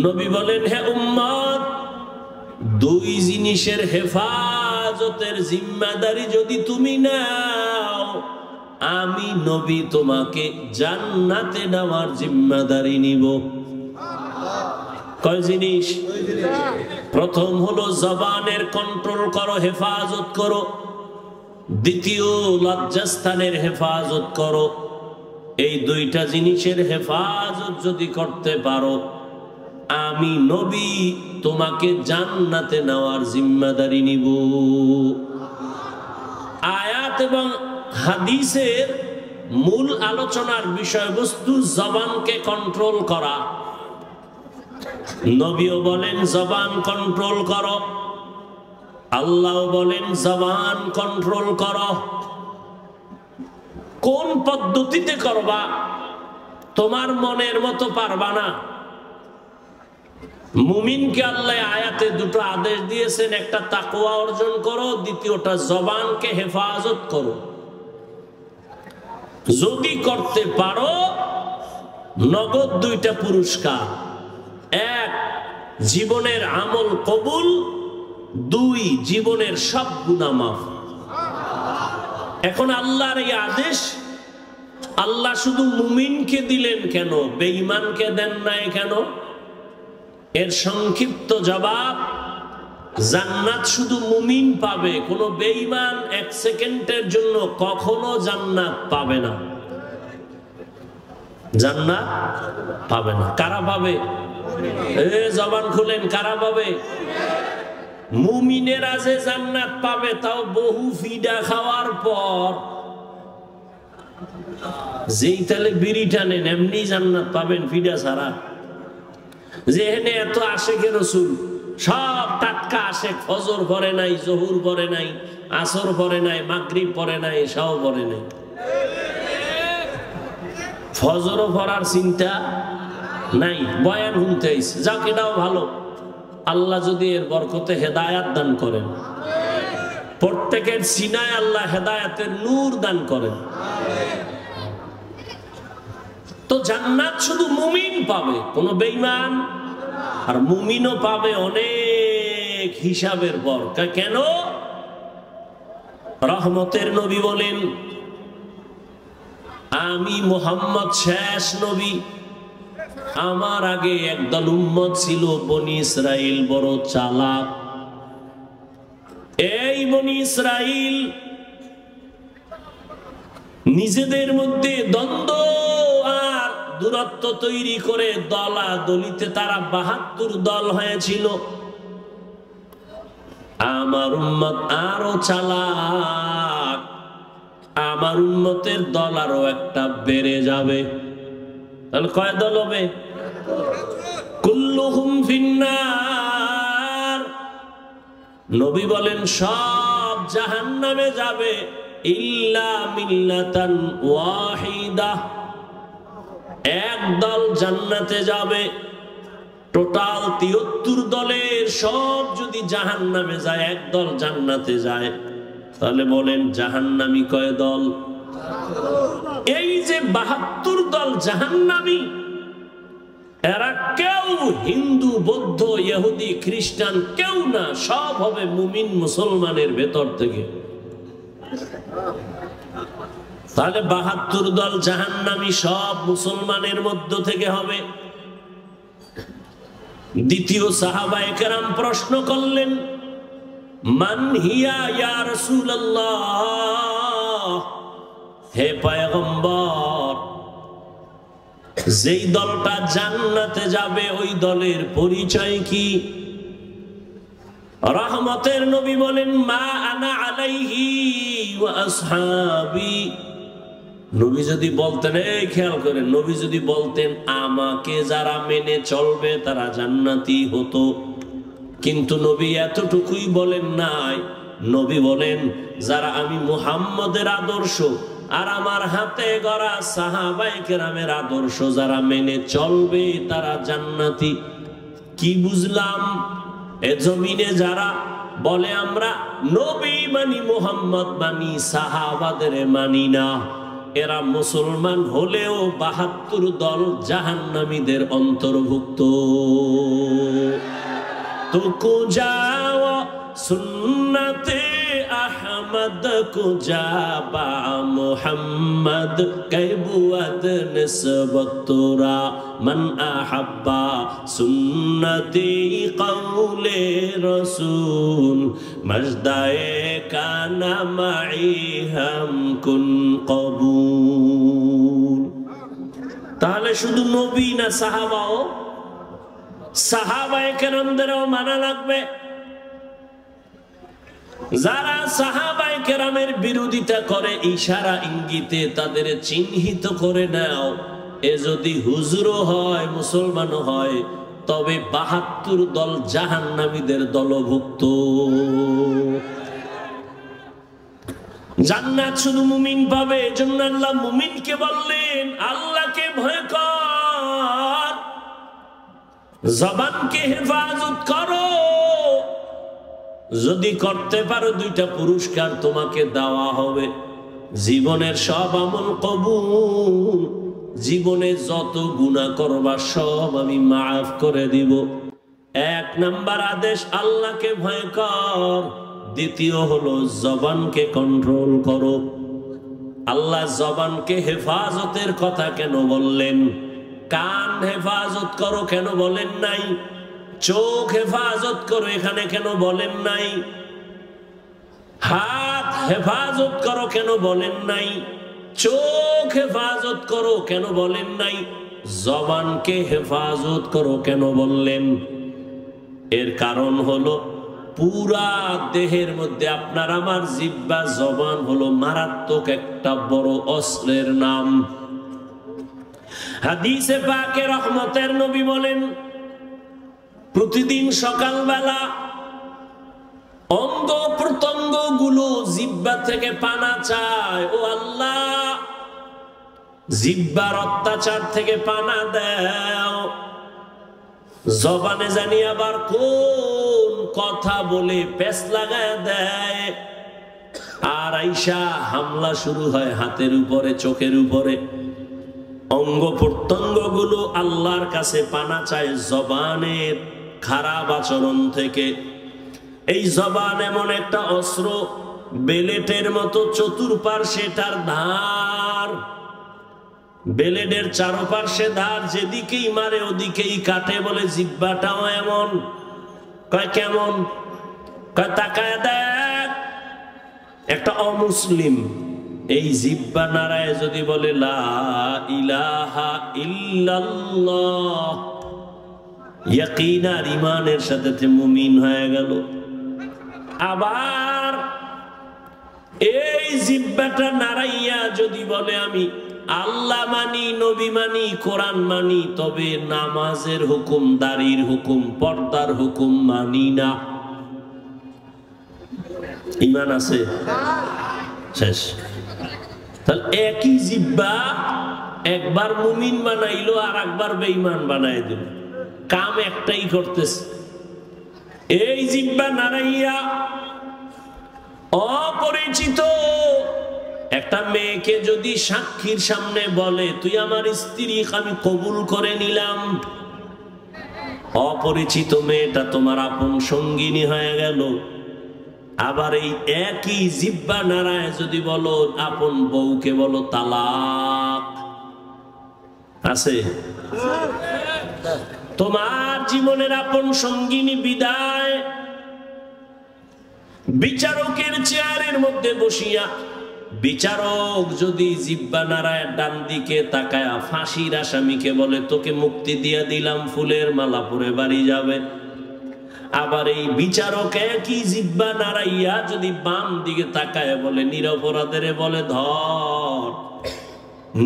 নবী বলেন, হে উম্মত, দুই জিনিসের হেফাজতের জিম্মাদারি যদি তুমি নাও, আমি নবী তোমাকে জান্নাতে নেওয়ার জিম্মাদারি নিব। কয় জিনিস? প্রথম হলো জবানের কন্ট্রোল করো, হেফাজত করো। দ্বিতীয়, লজ্জাস্থানের হেফাজত করো। এই দুইটা জিনিসের হেফাজত যদি করতে পারো, আমি নবী তোমাকে জান্নাতে নেওয়ার জিম্মাদারি নিব। আয়াত এবং হাদিসের মূল আলোচনার বিষয়বস্তু জবানকে কন্ট্রোল করা। নবীও বলেন জবান কন্ট্রোল করো, আল্লাহ বলেন জবান কন্ট্রোল করো। কোন পদ্ধতিতে করবা? তোমার মনের মতো পারবা না। মুমিনকে আল্লাহ আয়াতে দুটো আদেশ দিয়েছেন, একটা তাকওয়া অর্জন করো, দ্বিতীয়টা জবানকে হেফাজত করো। যদি করতে পারো, নগদ দুইটা পুরস্কার। এক, জীবনের আমল কবুল। দুই, জীবনের সব গুনাহ মাফ। এখন আল্লাহর এই আদেশ আল্লাহ শুধু মুমিনকে দিলেন কেন, বেঈমানকে দেন নাই কেন? এর সংক্ষিপ্ত জবাব, জান্নাত শুধু মুমিন পাবে, কোনো বেঈমান এক সেকেন্ডের জন্য কখনো জান্নাত পাবে না। জান্নাত পাবে না। কারা পাবে? জবান খুলেন, কারা পাবে? মুমিনেরা যে জান্নাত পাবে, তাও বহু ফিডা খাওয়ার পর। যেই তালে বিড়ি টানেন এমনি জান্নাত পাবেন ফিডা ছাড়া। যেখানে এত আশেকে রসুল, সব টাটকা আশেক, ফজর পরে নাই, জহুর পরে নাই, আসর পরে নাই, মাগরিব পরে নাই, এশাও পরে নাই। ফজরও পড়ার চিন্তা নাই, বয়ান শুনতে আইছে, যাক এটাও ভালো। আল্লাহ যদি এর বরকতে হেদায়াত দান করেন, প্রত্যেকের সিনায় আল্লাহ হেদায়াতের নূর দান করেন, তো জান্নাত শুধু মুমিন পাবে, কোন বেঈমান আর মুমিনও পাবে অনেক হিসাবের পর। কেন? রহমতের নবী বলেন, আমি মুহাম্মদ শেষ নবী, আমার আগে একদল উম্মত ছিল বনি ইসরাইল, বড় চালাক। এই বনি ইসরাইল নিজেদের মধ্যে দ্বন্দ্ব আর দূরত্ব তৈরি করে দলাদলিতে তারা ৭২ দল হয়েছিল। আমার উম্মত আরো চালাক, আমার উম্মতের দল আরো একটা বেড়ে যাবে। তাহলে কয় দল হবে? কুল্লুহুম ফিন্নার। নবী বলেন সব জাহান্নামে যাবে, ইল্লা মিল্লাতান ওয়াহিদা, এক দল জান্নাতে যাবে। টোটাল ৭৩ দলের সব যদি জাহান্নামে যায়, এক দল জান্নাতে যায়, তাহলে বলেন জাহান্নামী কয় দল? এই যে ৭২ দল জাহান্নামী, এরা কেউ হিন্দু, বৌদ্ধ, ইহুদি, খ্রিস্টান কেউ না, সব হবে মুমিন মুসলমানের ভেতর থেকে। তাহলে ৭২ দল জাহান্নামী সব মুসলমানের মধ্য থেকে হবে। দ্বিতীয় সাহাবায়ে কেরাম প্রশ্ন করলেন, মান হিয়া ইয়া রাসূলুল্লাহ, হে পয়গম্বর, যেই দলটা জান্নাতে যাবে ওই দলের পরিচয় কি? রহমতের নবী বলেন, মা আনা আলাইহি ওয়া আসহাবি। নবী যদি বলতেন, এই খেয়াল করেন, নবী যদি বলতেন আমাকে যারা মেনে চলবে তারা জান্নাতি হতো, কিন্তু নবী এতটুকুই বলেন নাই। নবী বলেন যারা আমি মুহাম্মদের আদর্শ আর আমার হাতে গড়া সাহাবায়ে কেরামের আদর্শ যারা মেনে চলবে তারা জান্নাতি। কি বুঝলাম? এ জমিনে যারা বলে আমরা নবী মানি, মুহাম্মদ মানি, সাহাবাদের মানি না, এরা মুসলমান হলেও ৭২ দল জাহান্নামীদের অন্তর্ভুক্ত। तुको जाओ सुन्नते अहमद को जाबा मुहम्मद कैबुअत निस्बत तोरा मन अहब्बा सुन्नती कौले रसूल मजदाए काना माई हम कुन कबूल। তাহলে শুধু নবী না সাহাবাও, সাহাবায়ে কেরামদেরও মানা লাগবে। যারা সাহাবায়ে কেরামের বিরোধিতা করে ইশারা ইঙ্গিতে তাদের চিহ্নিত করে নাও। এ যদি হুজুরও হয় মুসলমানও হয় তবে ৭২ দল জাহান্নামীদের দলভুক্ত। জান্নাত শুধু মুমিন পাবে। এজন্য আল্লাহ মুমিনকে বললেন আল্লাহকে ভয় কর, জবানকে হেফাজত করো। যদি করতে পারো 2টা পুরস্কার তোমাকে দেওয়া হবে। জীবনের সব আমল কবুল, জীবনে যত গুনাহ করবা সব আমি মাফ করে দিব। 1 নাম্বার আদেশ আল্লাহকে ভয় কর। দ্বিতীয় হলো জবানকে কন্ট্রোল করো। আল্লাহ জবানকে হেফাজতের কথা কেন বললেন? কান হেফাজত করো কেন বলেন নাই? চোখ হেফাজত করো এখানে কেন বলেন নাই? হাত হেফাজত করো কেন বলেন নাই? চোখ হেফাজত করো কেন বলেন নাই? জবানকে হেফাজত করো কেন বললেন? এর কারণ হলো পুরা দেহের মধ্যে আপনার আমার জিহ্বা জবান হলো মারাত্মক একটা বড় অস্ত্রের নাম। হাদিসে পাকে রহমতের নবী বলেন প্রতিদিন সকালবেলা অঙ্গ প্রত্যঙ্গ গুলো জিহ্বা থেকে পানা চায়। ও আল্লাহ, জিহ্বার অত্যাচার থেকে পানা দাও। জবানে জানি আবার কোন কথা বলে পেছ লাগায় দেয়, আর আইসা হামলা শুরু হয় হাতের উপরে, চোখের উপরে। অঙ্গ প্রত্যঙ্গ গুলো আল্লাহর কাছে পানা চায় জবানের খারাপ আচরণ থেকে। এই জবান এমন একটা অস্ত্র, বেলেটের মতো চতুর্পার্শ্বে তার ধার। বেলেটের চারপার্শ্বে ধার, যেদিকেই মারে ওদিকেই কাটে। বলে জিহ্বাটাও এমন। কয় কেমন? কয় তাকায় দেখ, একটা অমুসলিম এই জিহ্বা নাড়ায় যদি বলে লা ইলাহা ইল্লাল্লাহ, ইয়াকিনার ইমানের সাথে মুমিন হয়ে গেল। আবার এই জিহ্বাটা নাড়াইয়া যদি বলে আমি আল্লাহ মানি, নবী মানি, কোরআন মানি, তবে নামাজের হুকুম, দাড়ির হুকুম, পর্দার হুকুম মানি না, ঈমান আছে? শেষ। তাহলে একই জিহ্বা একবার মুমিন বানাইলো আর একবার বেঈমান বানাই দিল, কাম একটাই করতেছে। এই জিহ্বা নাড়াইয়া অপরিচিত একটা মেয়েকে যদি সাক্ষীর সামনে বলে তুই আমার স্ত্রী, আমি কবুল করে নিলাম, অপরিচিত মেয়েটা তোমার আপন সঙ্গিনী হয়ে গেল। আবার এই একই জিহ্বা নাড়ায় যদি বলো আপন বউকে বলো তালাক, আছে? তোমার জীবনের আপন সঙ্গিনী বিদায়। বিচারকের চেয়ারের মধ্যে বসিয়া বিচারক যদি জিহ্বা নাড়ায় ডান দিকে তাকায়া ফাঁসির আসামিকে বলে তোকে মুক্তি দিয়ে দিলাম, ফুলের মালা পরে বাড়ি যাবে। আবার এই বিচারক একই জিহ্বা নাড়াইয়া যদি বাম দিকে তাকায় বলে নিরপরাধের বলে ধর,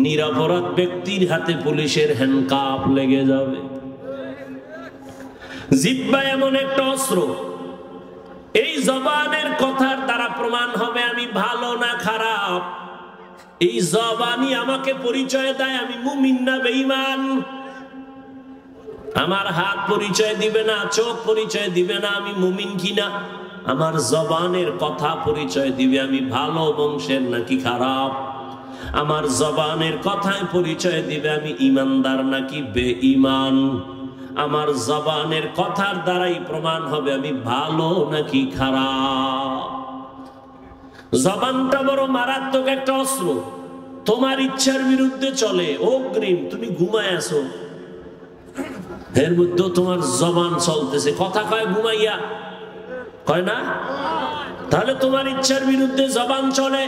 নিরপরাধ ব্যক্তির হাতে পুলিশের হ্যান্ডকাপ লেগে যাবে। জিহ্বা এমন একটা অস্ত্র, এই জবানের কথার দ্বারা প্রমাণ হবে আমি ভালো না খারাপ। এই জবানই আমাকে পরিচয় দেয় আমি মুমিন না বেঈমান। আমার হাত পরিচয় দিবে না, চোখ পরিচয় দিবে না আমি মুমিন কিনা। আমার জবানের কথা পরিচয় দিবে আমি ভালো বংশের নাকি খারাপ। আমার জবানের কথায় পরিচয় দিবে আমি ইমানদার নাকি বেঈমান। আমার জবানের কথার দ্বারাই প্রমাণ হবে আমি ভালো নাকি খারাপ। জবানটা বড় মারাত্মক একটা অস্ত্র, তোমার ইচ্ছার বিরুদ্ধে চলে, অগ্রিম তুমি ঘুমায় আছো, এর মধ্যে তোমার জবান চলতেছে, কথা কয় ঘুমাইয়া, কয় না? তাহলে তোমার ইচ্ছার বিরুদ্ধে জবান চলে।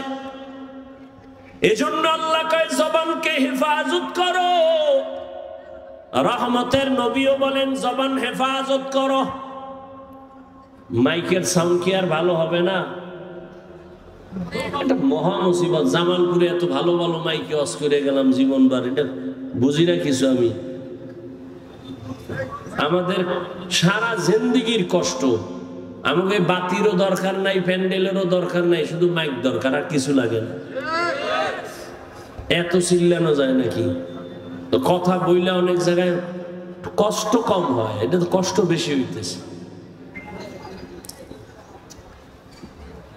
এজন্য আল্লাহ কয় জবানকে হেফাজত করো। রহমতের নবীও বলেন জবান হেফাজত করো। মাইকের সাউন্ড কি আর ভালো হবে না? এটা মহা মুসিবত। জামালপুরে এত ভালো ভালো মাইকে অস করে গেলাম জীবনবার, এটা বুঝি না কিছু আমি। আমাদের সারা জিন্দেগির কষ্ট। আমাকে বাতিরও দরকার নাই, প্যান্ডেলেরও দরকার নাই, শুধু মাইক দরকার, আর কিছু লাগে না। এত চিল্লানো যায় নাকি? তো কথা বইলে অনেক জায়গায় কষ্ট কম হয়, এটা তো কষ্ট বেশি হইতেছে।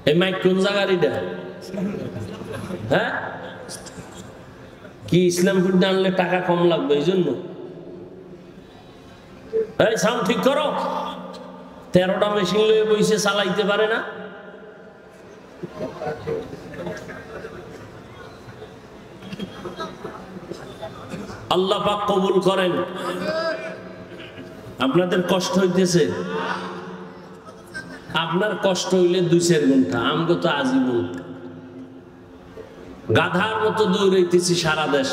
এই মাইক কোন জায়গার এটা? হ্যাঁ, কি ইসলামপুর আনলে টাকা কম লাগবে এই জন্য? এই সাউন্ড ঠিক করো। 13টা মেশিন লয়ে বইসে চালাইতে পারে না? আল্লাহ পাক কবুল করেন। আপনাদের কষ্ট হইতেছে? আপনার কষ্ট হইলে 2-4 ঘন্টা, আমগো তো আজীবন। গাধার মতো দৌড়াইতেছি সারা দেশ,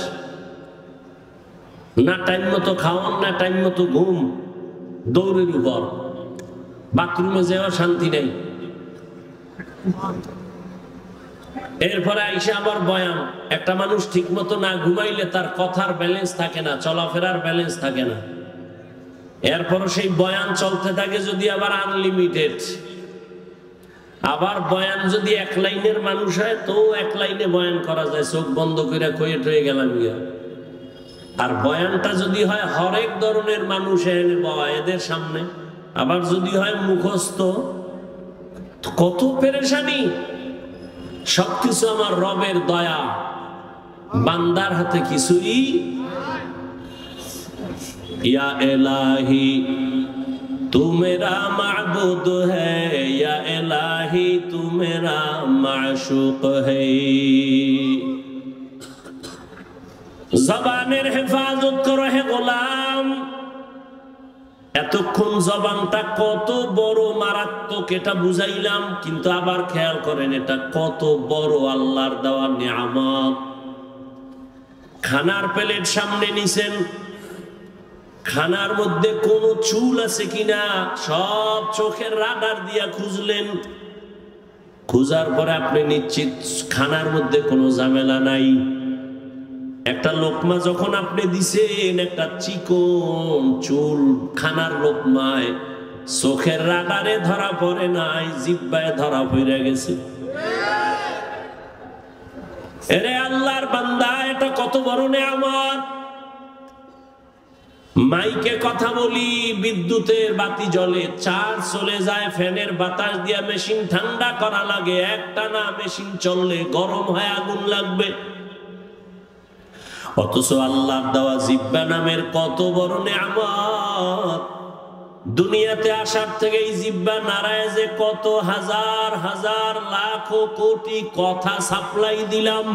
না টাইম মতো খাওয়ান, না টাইম মতো ঘুম, দৌড়ের উপর। বাথরুমে যাওয়ার শান্তি নেই। এরপরে আইসা আবার বয়ান। একটা মানুষ ঠিক মতো না ঘুমাইলে তার কথার ব্যালেন্স থাকে না, চলাফেরার ব্যালেন্স থাকে না। এরপরও সেই বয়ান চলতে থাকে, যদি আবার আনলিমিটেড। আবার বয়ান যদি 1 লাইনের মানুষ হয় তো 1 লাইনে বয়ান করা যায়, চোখ বন্ধ করে কয়ে টয়ে গেলাম গিয়া। আর বয়ানটা যদি হয় হরেক ধরনের মানুষ এনে এদের সামনে, আবার যদি হয় মুখস্থ, কত পেরেশানি। সবকিছু আমার রবের দয়া, বান্দার হাতে কিছুই। ইয়া ইলাহি তু মেরা মাবুদ হ্যায়, ইয়া ইলাহি তু মেরা মাশুক হ্যায়। জবানের হেফাজত করো হে গোলাম। এতক্ষণ জবানটা কত বড় মারাত্মক এটা বুঝাইলাম, কিন্তু আবার খেয়াল করেন এটা কত বড় আল্লাহর দেওয়া নিয়ামত। খানার প্লেট সামনে নিছেন, খানার মধ্যে কোনো চুল আছে কিনা সব চোখের রাডার দিয়া খুঁজলেন। খুঁজার পরে আপনি নিশ্চিত খানার মধ্যে কোনো ঝামেলা নাই। একটা লোকমা যখন আপনি দিছেন, একটা চিকন চুল খানার লোকমায় চোখের রাডারে ধরা পড়ে নাই, জিহ্বায় ধরা পড়ে গেছে। এরে আল্লাহর বান্দা, এটা কত বড় নিয়ামত। মাইকে কথা বলি, বিদ্যুতের বাতি জ্বলে, চার্জ চলে যায়, ফ্যানের বাতাস দিয়া মেশিন ঠান্ডা করা লাগে, একটানা মেশিন চললে গরম হয়, আগুন লাগবে। অথচ আল্লাহর দেওয়া জিহ্বা নামের কত বড় নিয়ামত। দুনিয়াতে আসার থেকে এই জিহ্বা নারায় যে কত হাজার হাজার লাখ কোটি কথা সাপ্লাই দিলাম,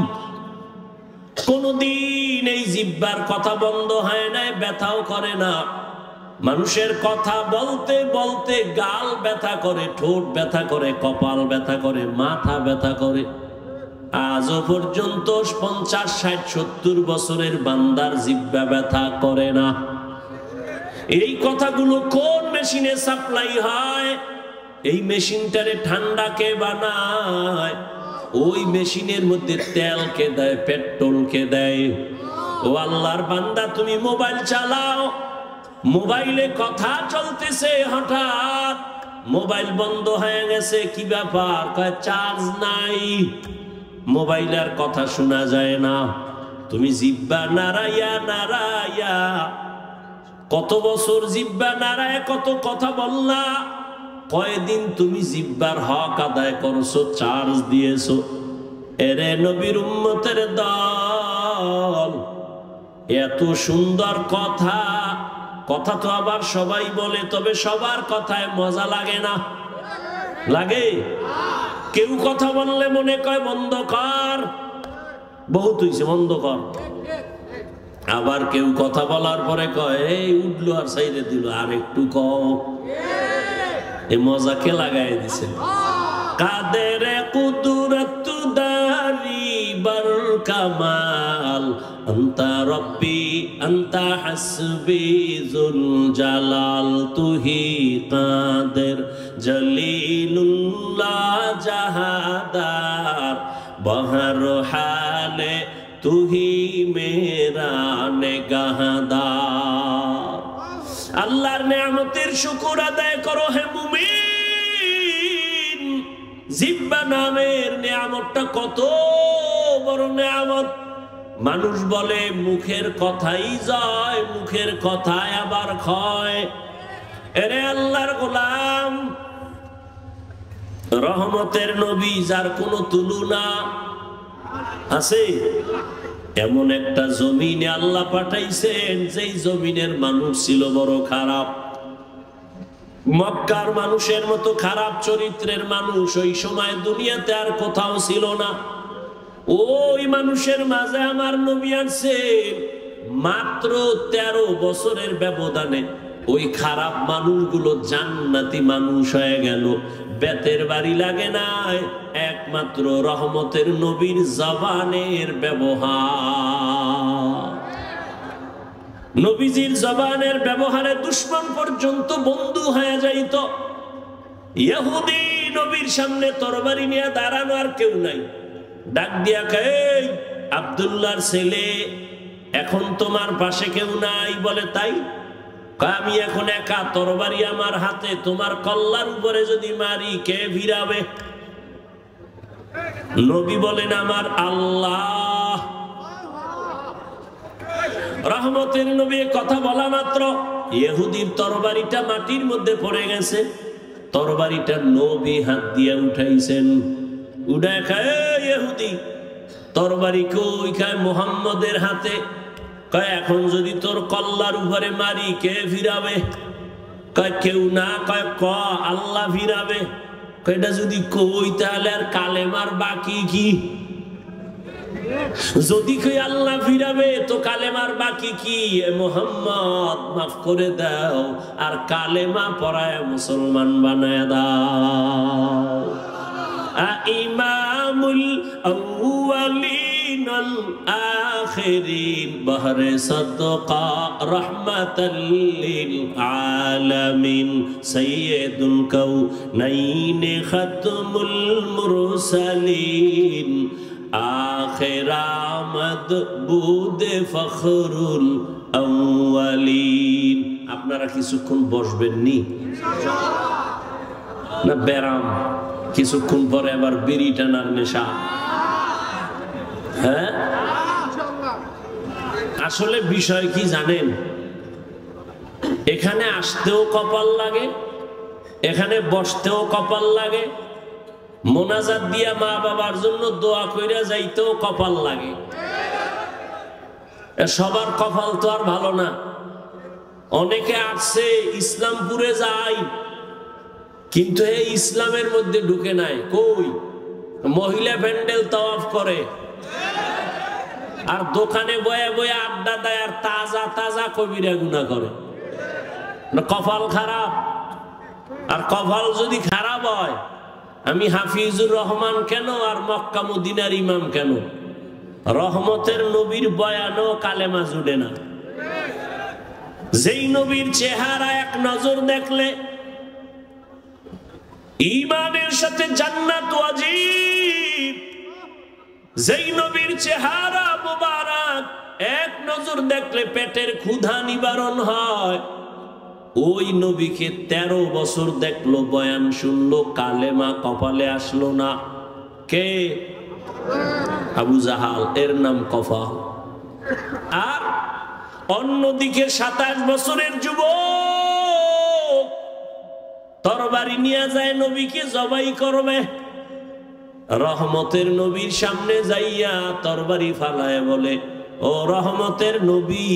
কোনদিন এই জিহ্বার কথা বন্ধ হয় না, ব্যথাও করে না। মানুষের কথা বলতে বলতে গাল ব্যথা করে, ঠোঁট ব্যথা করে, কপাল ব্যথা করে, মাথা ব্যথা করে। আজও পর্যন্ত 50, 60, 70 বছরের বান্দার জিহ্বা ব্যথা করে না। এই কথাগুলো কোন মেশিনে সাপ্লাই হয়? এই মেশিনটারে ঠান্ডা কে বানায়? ওই মেশিনের মধ্যে তেল কে দেয়, পেট্রোল কে দেয়? ও আল্লাহর বান্দা, তুমি মোবাইল চালাও, মোবাইলে কথা চলতেছে, হঠাৎ মোবাইল বন্ধ হয়ে গেছে, কি ব্যাপার? কয় চার্জ নাই, মোবাইলের কথা শোনা যায় না। তুমি জিহ্বা নাড়াইয়া নাড়াইয়া কত বছর জিহ্বা নাড়ায় কত কথা বললা, কয়দিন তুমি জিহ্বার হক আদায় করছো, চার্জ দিয়েছো। এরে নবীর উম্মতের দল, এত সুন্দর কথা কথা তো আবার সবাই বলে, তবে সবার কথায় মজা লাগে না, লাগে? কেউ কথা বললে মনে কয় বন্ধ কর, বহুত হইছে বন্ধ কর। আবার কেউ কথা বলার পরে কয় এই উঠলো আর সাইডে দিল, আর একটু কও। এই মজাকে লাগাই দিছে। কাদের কুদরত দারি বর কামাল, আন্তা রব্বি আন্তা হাসবি যুল জালাল, তুহি কাদের জলিলুল্লাহ জাহাদার, বহর হালে তুহি মেরা নেগাহদার। আল্লাহর নেয়ামতের শুকর আদায় করো হে মুমিন। জিহ্বা নামের নেয়ামতটা কত বড় নেয়ামত। মানুষ বলে মুখের কথাই যায়, মুখের কথায় আবার ক্ষয়। এরে আল্লাহর গোলাম, রহমতের নবী যার কোনো তুলনা আছে, এমন একটা জমিনে আল্লাহ পাঠাইছেন যেই জমিনের মানুষ ছিল বড় খারাপ। মক্কার মানুষের মতো খারাপ চরিত্রের মানুষ ওই সময় দুনিয়াতে আর কোথাও ছিল না। ওই মানুষের মাঝে আমার নবী আছেন। মাত্র 13 বছরের ব্যবধানে ওই খারাপ মানুষগুলো জান্নাতি মানুষ হয়ে গেল। বেতের বাড়ি লাগে নাই, একমাত্র রহমতের নবীর জবানের ব্যবহার। নবীজির জবানের ব্যবহারে দুশমন পর্যন্ত বন্ধু হয়ে যাইত। ইহুদি নবীর সামনে তরবারি নিয়ে দাঁড়ানো আর কেউ নাই, ডাক দিয়া কয় আব্দুল্লাহর ছেলে, এখন তোমার পাশে কেউ নাই? বলে তাই? আমি এখন একা, তরবারি আমার হাতে, তোমার কল্লার উপরে যদি মারি কে ভিড়াবে? নবী বলেন আমার আল্লাহ। রহমতের নবী কথা বলা মাত্র ইহুদির তরবারিটা মাটির মধ্যে পড়ে গেছে। তরবারিটা নবী হাত দিয়ে উঠাইছেন। উঠে খায় ইহুদি, তরবারি কই? খায় মুহাম্মদের হাতে। কয় এখন যদি তোর কল্লার উপরে মারি কে ফিরাবে? কয় কেউ না। কয় ক আল্লাহ ফিরাবে। কয়টা যদি কই তাহলে আর কালেমার বাকি কি? যদি কই আল্লাহ ফিরাবে তো কালেমার বাকি কি? মুহাম্মদ মাফ করে দাও, আর কালেমা পড়ায় মুসলমান বানায় দাও। ইমামুল আউয়ালিন আল আখিরিন, বহরে সাদকা রাহমাতাল লিল আলামিন, সাইয়্যিদুল কাউনাইন খাতমুল মুরসালিন, আখির আমদ বুদে ফখরুল আউয়ালিন। আপনারা কিছুক্ষণ বসবেন নি না? ব্যারাম কিছুক্ষণ পরে আবার বিড়ি টানার নেশা। হ্যাঁ, আসলে বিষয় কি জানেন? এখানে আসতেও কপাল লাগে, এখানে বসতেও কপাল লাগে, মোনাজাত দিয়া মা বাবার জন্য দোয়া কইরা যাইতেও কপাল লাগে। সবার কপাল তো আর ভালো না। অনেকে আসছে ইসলামপুরে যায়, কিন্তু এই ইসলামের মধ্যে ঢুকে নাই। কই? মহিলা প্যান্ডেল তাওয়াফ করে, আর দোকানে বয়ে বয়ে আড্ডা দেয়, আর তাজা তাজা কবিরা গুনাহ করে। কপাল খারাপ। আর কপাল যদি খারাপ হয়, আমি হাফিজুর রহমান কেন আর মক্কা মদিনার ইমাম কেন? রহমতের নবীর বয়ানও কালেমা জুড়ে না। যেই নবীর চেহারা এক নজর দেখলে ঈমানের সাথে জান্নাত ওয়াজিব, যেই নবীর চেহারা মুবারক এক নজর দেখলে পেটের ক্ষুধা নিবারণ হয়, ওই নবীকে 13 বছর দেখলো, বয়ান শুনলো, কালেমা কপালে আসলো না। কে? আবু জাহাল, এর নাম কফা। আর অন্যদিকে 27 বছরের যুবক তরবারি নিয়ে যায় নবীকে জবাই করবে। রহমতের নবীর সামনে যাইয়া তরবারি ফালায় বলে, ও রহমতের নবী,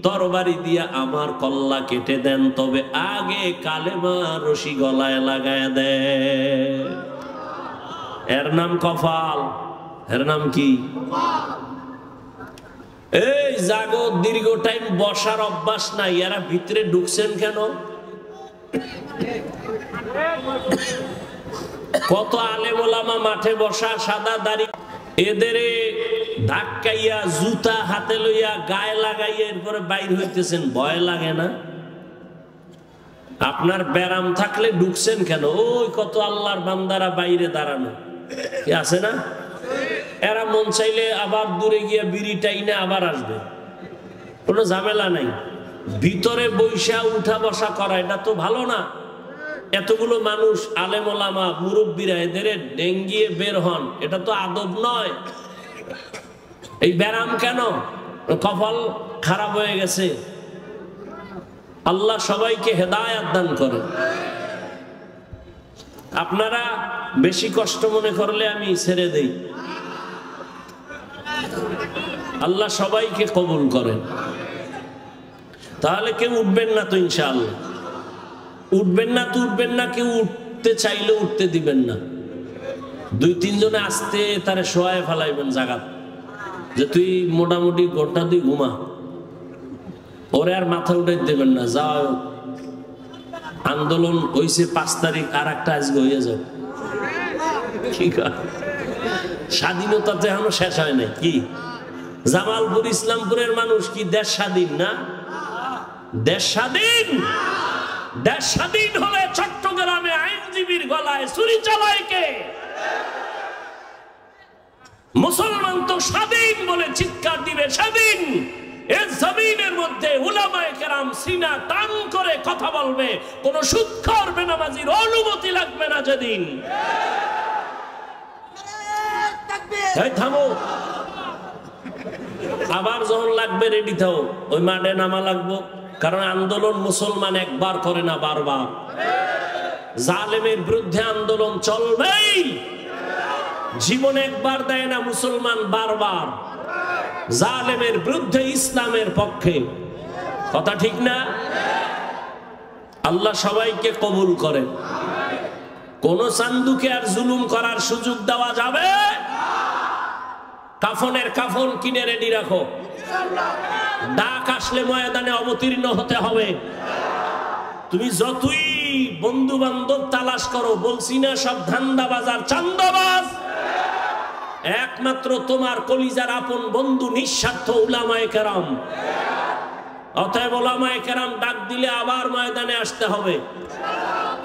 তরবারি দিয়া আমার কল্লা কেটে দেন, তবে আগে কালেমা রশি গলায় লাগায় দেন। এর নাম কপাল। এর নাম কি? এই জাগো, দীর্ঘ টাইম বসার অভ্যাস নাই, এরা ভিতরে ঢুকছেন কেন? কত আলেম ওলামা মাঠে বসা, সাদা দাড়ি, এদের ধাক্কাইয়া জুতা হাতে লইয়া গায়ে লাগাইয়া এরপরে বাইর হইতেছেন, ভয় লাগে না? আপনার ব্যারাম থাকলে ঢুকছেন কেন? ওই কত আল্লাহর বান্দারা বাইরে দাঁড়ানো আছে না, এরা মন চাইলে আবার দূরে গিয়া বিড়ি টাইনে আবার আসবে, কোনো ঝামেলা নাই। ভিতরে বৈশা উঠা বসা করা এটা তো ভালো না। এতগুলো মানুষ, আলেম ওলামা, মুরব্বীরা, এদের ডেঙ্গিয়ে বের হন, এটা তো আদব নয়। এই ব্যারাম কেন? কপাল খারাপ হয়ে গেছে। আল্লাহ সবাইকে হেদায়েত দান করেন। আপনারা বেশি কষ্ট মনে করলে আমি ছেড়ে দেই। আল্লাহ সবাইকে কবুল করেন। তাহলে কেউ উঠবেন না তো? ইনশাআল্লাহ উঠবেন না তো উঠবেন না, কেউ উঠতে চাইলে উঠতে দিবেন না। 2-3 জনে আসতে তারে শোয়ায় ফেলাইবেন জায়গা, যে তুই মোটামুটি ঘন্টা তুই ঘুমা, ওরে আর মাথা উঠে দেবেন না। যাও, আন্দোলন হইছে 5 তারিখ, আর একটা আজকে হয়ে যাও। ঠিক আছে, স্বাধীনতা তো এখনো শেষ হয় নাই। কি জামালপুর ইসলামপুরের মানুষ কি দেশ স্বাধীন না? দেশ স্বাধীন। দেশ স্বাধীন হলে চট্টগ্রামে আইনজীবীর গলায় ছুরি চালায় কে? মুসলমান তো স্বাধীন বলে চিৎকার দিবে স্বাধীন। এই জমিনের মধ্যে উলামায়ে কেরাম সিনা টান করে কথা বলবে, কোন সুদখোর বেনামাজির অনুমতি লাগবে না যেদিন। এই থামো, আবার যখন লাগবে রেডি থাও, ওই মাঠে নামা লাগবো। কারণ আন্দোলন মুসলমান একবার করে না, বারবার। জালেমের বিরুদ্ধে আন্দোলন চলবেই। জীবন একবার দেয় না মুসলমান, বারবার। জালেমের বিরুদ্ধে, ইসলামের পক্ষে। কথা ঠিক না? আল্লাহ সবাইকে কবুল করেন। কোন চান্দুকে আর জুলুম করার সুযোগ দেওয়া যাবে? কাফনের কাফন কিনে রেডি রাখো। ডাক আসলে ময়দানে অবতীর্ণ হতে হবে। তুমি যতই বন্ধু বান্ধব তালাশ করো, বলছি না সব ধান্দাবাজ আর চান্দাবাজ, একমাত্র তোমার কলিজার আপন বন্ধু নিঃস্বার্থ উলামায়ে কেরাম। অতএব উলামায়ে কেরাম ডাক দিলে আবার ময়দানে আসতে হবে,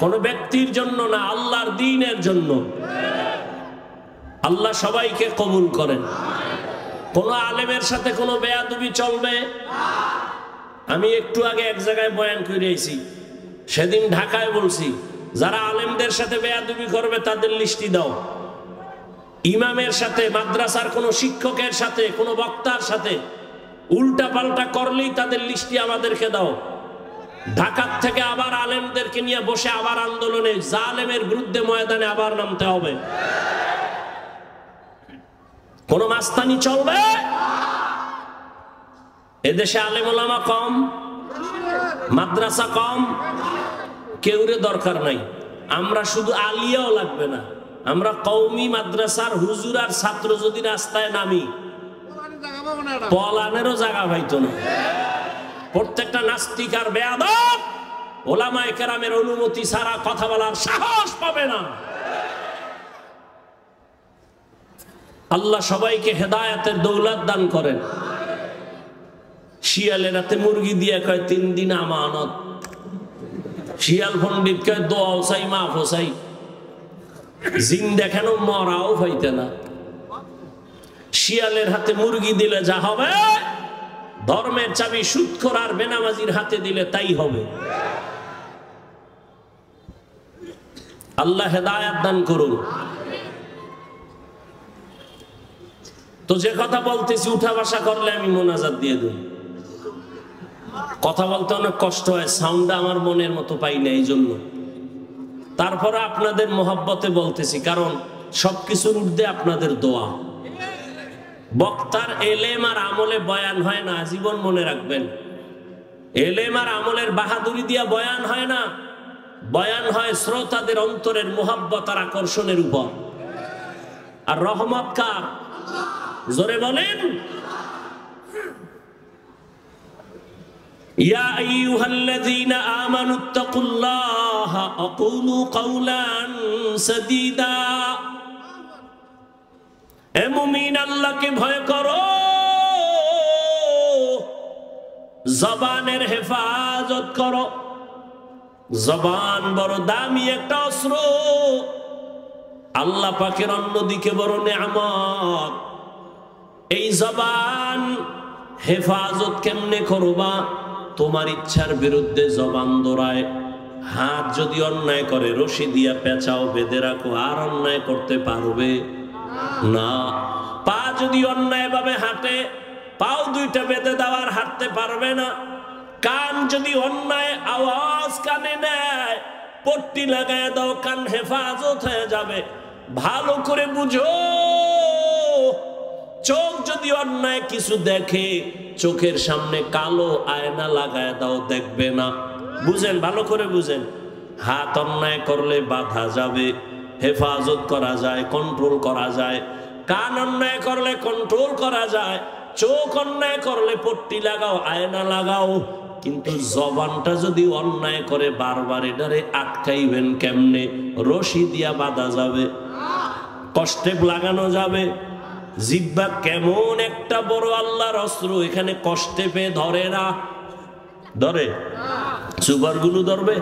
কোন ব্যক্তির জন্য না, আল্লাহর দ্বীনের জন্য। আল্লাহ সবাইকে কবুল করেন। কোন আলেমের সাথে কোনো বেয়াদবি চলবে? আমি একটু আগে এক জায়গায় বয়ান করে আইছি, সেদিন ঢাকায় বলছি, যারা আলেমদের সাথে বেয়াদবি করবে তাদের লিস্টি দাও। ইমামের সাথে, মাদ্রাসার কোন শিক্ষকের সাথে, কোন বক্তার সাথে উল্টা পাল্টা করলেই তাদের লিস্টি আমাদেরকে দাও। ঢাকার থেকে আবার আলেমদেরকে নিয়ে বসে আবার আন্দোলনে, জালেমের বিরুদ্ধে ময়দানে আবার নামতে হবে। কোন মাস্তানি চলবে? এদেশে আলেম ওলামা কম, মাদ্রাসা কম, কেউরে দরকার নাই। আমরা শুধু আলিয়াও লাগবে না, আমরা কওমি মাদ্রাসার হুজুর আর ছাত্র যদি রাস্তায় নামি, পলানেরও জায়গা পাইতো না। প্রত্যেকটা নাস্তিক আর বেয়াদব ওলামায়ে কেরামের অনুমতি ছাড়া কথা বলার সাহস পাবে না। আল্লাহ সবাইকে হেদায়েতের দৌলত দান করেন। শিয়ালের রাতে মুরগি দিয়ে কয় 3 দিন আমানত। শিয়াল পণ্ডিত কয় দোয়াও চাই, মাফও চাই। জিন দেখানো মরাও হইতে না। শিয়ালের হাতে মুরগি দিলে যা হবে, ধর্মের চাবি সুদখোর আর বেনামাজির হাতে দিলে তাই হবে। আল্লাহ হেদায়েত দান করুন। তো যে কথা বলতেছি, উঠা বসা করলে আমি মোনাজাত দিয়ে দিই। কথা বলতে অনেক কষ্ট হয়, সাউন্ডটা আমার মনের মতো পাই না, এই জন্য। তারপরে আপনাদের মহব্বতে বলতেছি, কারণ সবকিছুর ঊর্ধ্বে আপনাদের দোয়া। বক্তার এলেম আর আমলে বয়ান হয় না, জীবন মনে রাখবেন। এলেম আর আমলের বাহাদুরি দিয়া বয়ান হয় না, বয়ান হয় শ্রোতাদের অন্তরের মুহাব্বত আর আকর্ষণের উপর। আর রহমত কার? জোরে বলেন। ইয়া আইয়ুহাল্লাযীনা আমানুত্তাকুল্লাহা ওয়া কুলু কাওলান সাদীদা। হে মুমিন, আল্লাহকে ভয় করো, জবানের হেফাজত করো। জবান বড় দামি একটা অস্ত্র, আল্লাহ পাকের অন্যদিকে বড় নেয়ামত। এই জবান হেফাজত কেমনে করবা? তোমার ইচ্ছার বিরুদ্ধে জবান দৌড়ায়। হাত যদি অন্যায় করে রশি দিয়া পেঁচাও, বেঁধে রাখো, আর অন্যায় করতে পারবে না। পা যদি অন্যায় ভাবে হাঁটে, পাও দুইটা বেঁধে দেওয়ার হাঁটতে পারবে না। কান যদি অন্যায় আওয়াজ কানে নেয়, পট্টি লাগায় দাও, কান হেফাজত হয়ে যাবে। ভালো করে বুঝো, চোখ যদি অন্যায় কিছু দেখে, চোখের সামনে কালো আয়না লাগায় দাও, দেখবে না। বুঝেন, ভালো করে বুঝেন। হাত অন্যায় করলে বাধা যাবে, হেফাজত করা যায়, কন্ট্রোল করা যায়। কান অন্যায় করলে কন্ট্রোল করা যায়। চোখ অন্যায় করলে পট্টি লাগাও, আয়না লাগাও। কিন্তু জবানটা যদি অন্যায় করে বারবার, এটারে আটকাইবেন কেমনে? রশি দিয়া বাঁধা যাবে, কষ্টে লাগানো যাবে। জিহ্বা কেমন একটা বড় আল্লাহর অস্ত্র, এখানে কষ্টে পেয়ে ধরে না। ধরে? সুগারগুলো ধরবে?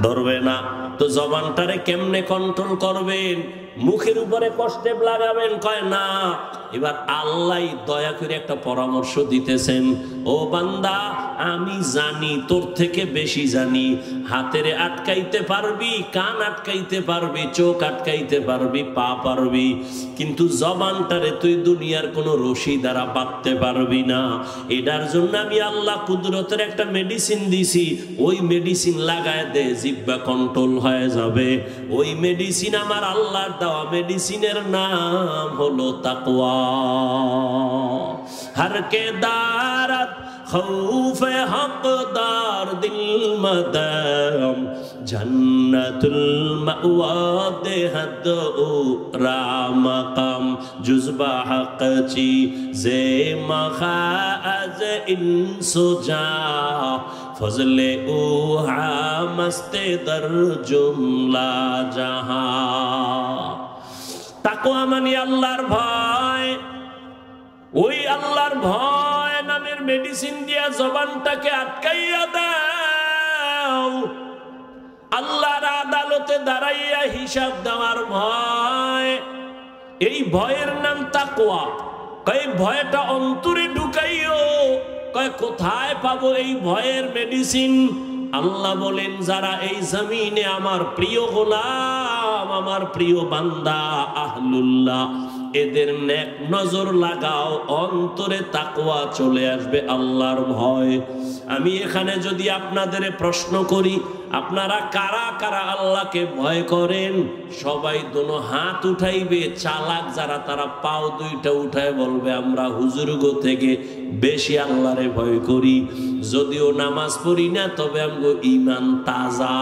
ধরবে না। তো জবানটারে কেমনে কন্ট্রোল করবেন? মুখের উপরে কষ্টে লাগাবেন? কয় না। এবার আল্লাহ দয়া করে একটা পরামর্শ দিতেছেন, ও বান্দা, আমি জানি, তোর থেকে বেশি জানি। হাতেরে আটকাইতে পারবি, কান আটকাইতে পারবি, চোখ আটকাইতে পারবি, পা পারবি, কিন্তু জবানটারে তুই দুনিয়ার কোনো রশি দ্বারা বাঁধতে পারবি না। এটার জন্য আমি আল্লাহ কুদরতের একটা মেডিসিন দিছি, ওই মেডিসিন লাগায় দে, জিহ্বা কন্ট্রোল হয়ে যাবে। ওই মেডিসিন আমার আল্লাহর দেওয়া, মেডিসিনের নাম হলো তাকওয়া। हर के दारत खौफ हकदार दिल मदम जन्नतुल मअवा देहद रामकम जुज़बा हक़ची ज़े मखाज़ इंसुजा फज़ले उहा मस्ते दर जुमला जहां। তাকওয়া মানে আল্লাহর ভয়। ওই আল্লাহর ভয় নামের মেডিসিন দিয়া জবানটাকে আটকাইয়া দাও। আল্লাহর আদালতে দাঁড়াইয়া হিসাব দেওয়ার ভয়, এই ভয়ের নাম তাকওয়া। কয় ভয়টা অন্তরে ঢুকাইও। কয় কোথায় পাবো এই ভয়ের মেডিসিন? আল্লাহ বলেন, যারা এই জমিনে আমার প্রিয় গোলাম, আমার প্রিয় বান্দা আহলুল্লাহ, এদের নেক নজর লাগাও, অন্তরে তাকওয়া চলে আসবে, আল্লাহর ভয়। আমি এখানে যদি আপনাদের প্রশ্ন করি, আপনারা কারা কারা আল্লাহকে ভয় করেন? সবাই দোনো হাত উঠাইবে। চালাক যারা, তারা পাও দুইটা উঠায় বলবে, আমরা হুজুরগো থেকে বেশি আল্লাহরে ভয় করি। যদিও নামাজ পড়ি না, তবে আমগো ঈমান তাজা।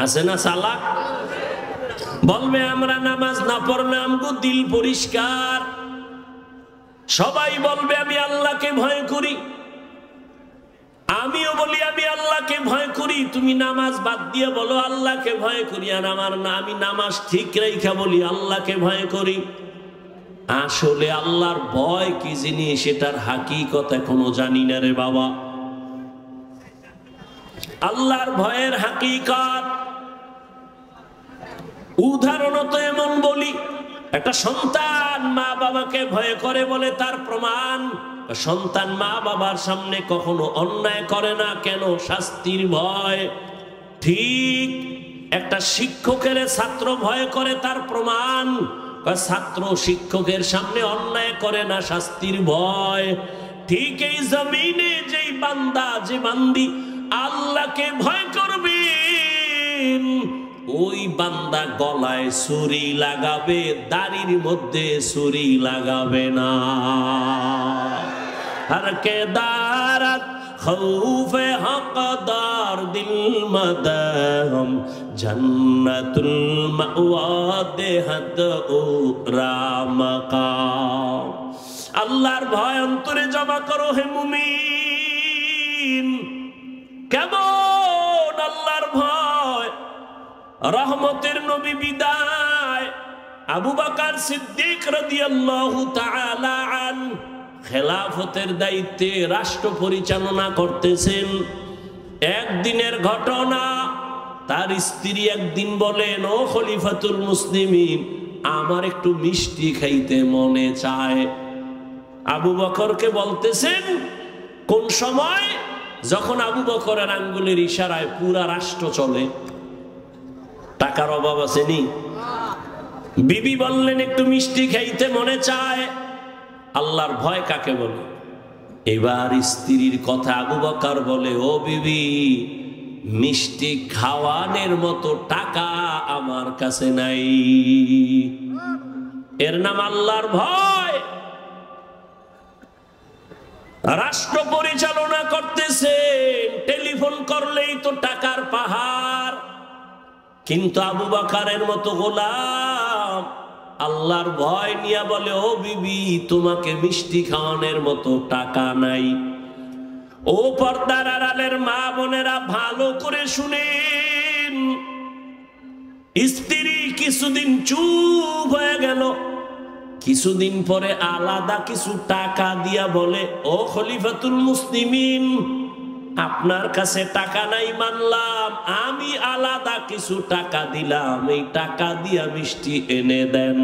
আছে না চালাক? বলবে আমরা নামাজ না পড়লে আমগো দিল পরিষ্কার। সবাই বলবে আমি আল্লাহকে ভয় করি। আমিও বলি আমি আল্লাহকে ভয় করি। তুমি নামাজ বাদ দিয়ে বলো আল্লাহকে ভয় করি, আর আমার না, আমি নামাজ ঠিক রেখা বলি আল্লাহকে ভয় করি। আসলে আল্লাহর ভয় কি জিনিস, সেটার হাকিকত এখনো জানি না রে বাবা। আল্লাহর ভয়ের হাকিকত উদাহরণত এমন বলি, একটা সন্তান মা বাবাকে ভয় করে বলে তার প্রমাণ, সন্তান মা বাবার সামনে কখনো অন্যায় করে না। কেন? শাস্তির ভয়। ঠিক একটা শিক্ষকের ছাত্র ভয় করে, তার প্রমাণ, ছাত্র শিক্ষকের সামনে অন্যায় করে না, শাস্তির ভয়। ঠিক এই জমিনে যেই বান্দা, যে বান্দি আল্লাহকে ভয় করবে, ওই বান্দা গলায় ছুরি লাগাবে, দাড়ির মধ্যে ছুরি লাগাবে না। हर के दारत खौफ हक़दार दिल मदाम जन्नतुल मअवा देहत रामकाम। আল্লাহর ভয় অন্তরে জমা করো হে মুমিন। কেমন আল্লাহর ভয়? রহমতের নবী বিদায়, আবু বকর সিদ্দিক রাদিয়াল্লাহু তাআলা আনহু খেলাফতের দায়িত্বে রাষ্ট্র পরিচালনা করতেছেন। একদিনের ঘটনা, তার স্ত্রী একদিন বলেন, ও খলিফাতুল মুসলিমিন, আমার একটু মিষ্টি খাইতে মনে চায়। আবু বকরকে বলতেছেন কোন সময়? যখন আবু বকরের আঙ্গুলের ইশারায় পুরা রাষ্ট্র চলে। টাকার অভাব আসেনি? বিবি বললেন একটু মিষ্টি খাইতে মনে চায়। আল্লাহর ভয় কাকে বলে? এবার স্ত্রীর কথা আবু বকর বলে, ও বিবি, মিষ্টি খাওয়ানোর মতো টাকা আমার কাছে নাই। এর নাম আল্লাহর ভয়। রাষ্ট্র পরিচালনা করতেছেন, টেলিফোন করলেই তো টাকার পাহাড়। কিন্তু আবু বকরের মতো গোলাম আল্লাহর ভয় নিয়ে বলে, ও বিবি, তোমাকে মিষ্টি খাওয়ানোর মতো টাকা নাই। ও পর্দার আড়ালের মা বোনেরা, ভালো করে শুনেন। স্ত্রী কিছুদিন চুপ হয়ে গেল। কিছুদিন পরে আলাদা কিছু টাকা দিয়া বলে, ও খলিফাতুল মুসলিমিন, আপনার কাছে টাকা নাই মানলাম, আমি আলাদা কিছু টাকা দিলাম, এই টাকা দিয়া মিষ্টি এনে দেন।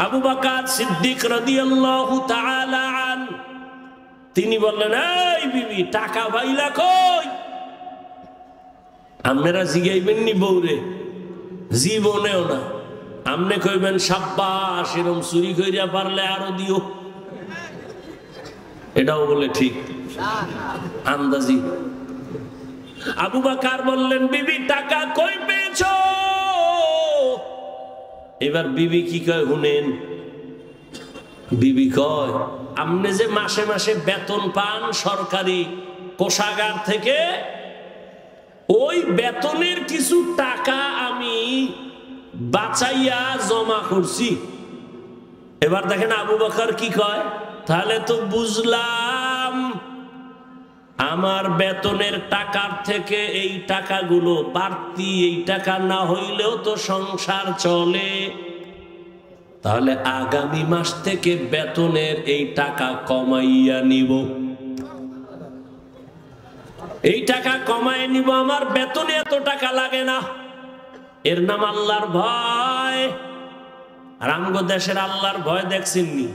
আবু বকর সিদ্দিক রাদিয়াল্লাহু তাআলা আনহু তিনি বললেন, এই বিবি, টাকা পাইলা কই? আপনারা জিগাইবেন নি বউরে? জীবনেও না। আমনে কইবেন সাব্বাস, এরকম চুরি কইরা পারলে আরো দিও। এটাও বলে ঠিক আন্দাজি। আবু বকর বললেন, বিবি, টাকা কই পেয়েছো? এবার বিবি কি কয় শুনেন। বিবি কয়, আপনি যে মাসে মাসে বেতন পান সরকারি কোষাগার থেকে, ওই বেতনের কিছু টাকা আমি বাঁচাইয়া জমা করছি। এবার দেখেন আবু বকর কি কয়, তাহলে তো বুঝলাম আমার বেতনের টাকার থেকে এই টাকাগুলো বাড়তি, এই টাকা না হইলেও তো সংসার চলে। তাহলে আগামী মাস থেকে বেতনের এই টাকা কমাইয়া নিব, এই টাকা কমাই নিব, আমার বেতনে এত টাকা লাগে না। এর নাম আল্লাহর ভয়। আর আমগো দেশের আল্লাহর ভয় দেখছেননি?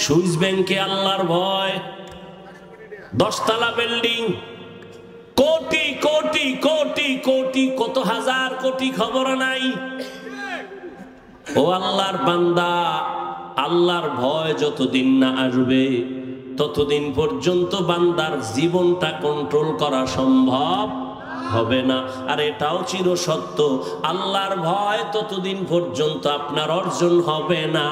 সুইস ব্যাংকে আল্লাহর ভয়, 10 তলা বিল্ডিং, কোটি কোটি কোটি কোটি, কত হাজার কোটি খবর নাই। ও আল্লাহর বান্দা, আল্লাহর ভয় যতদিন না আসবে ততদিন পর্যন্ত বান্দার জীবনটা কন্ট্রোল করা সম্ভব হবে না। আর এটাও চির সত্য, আল্লাহর ভয় ততদিন পর্যন্ত আপনার অর্জন হবে না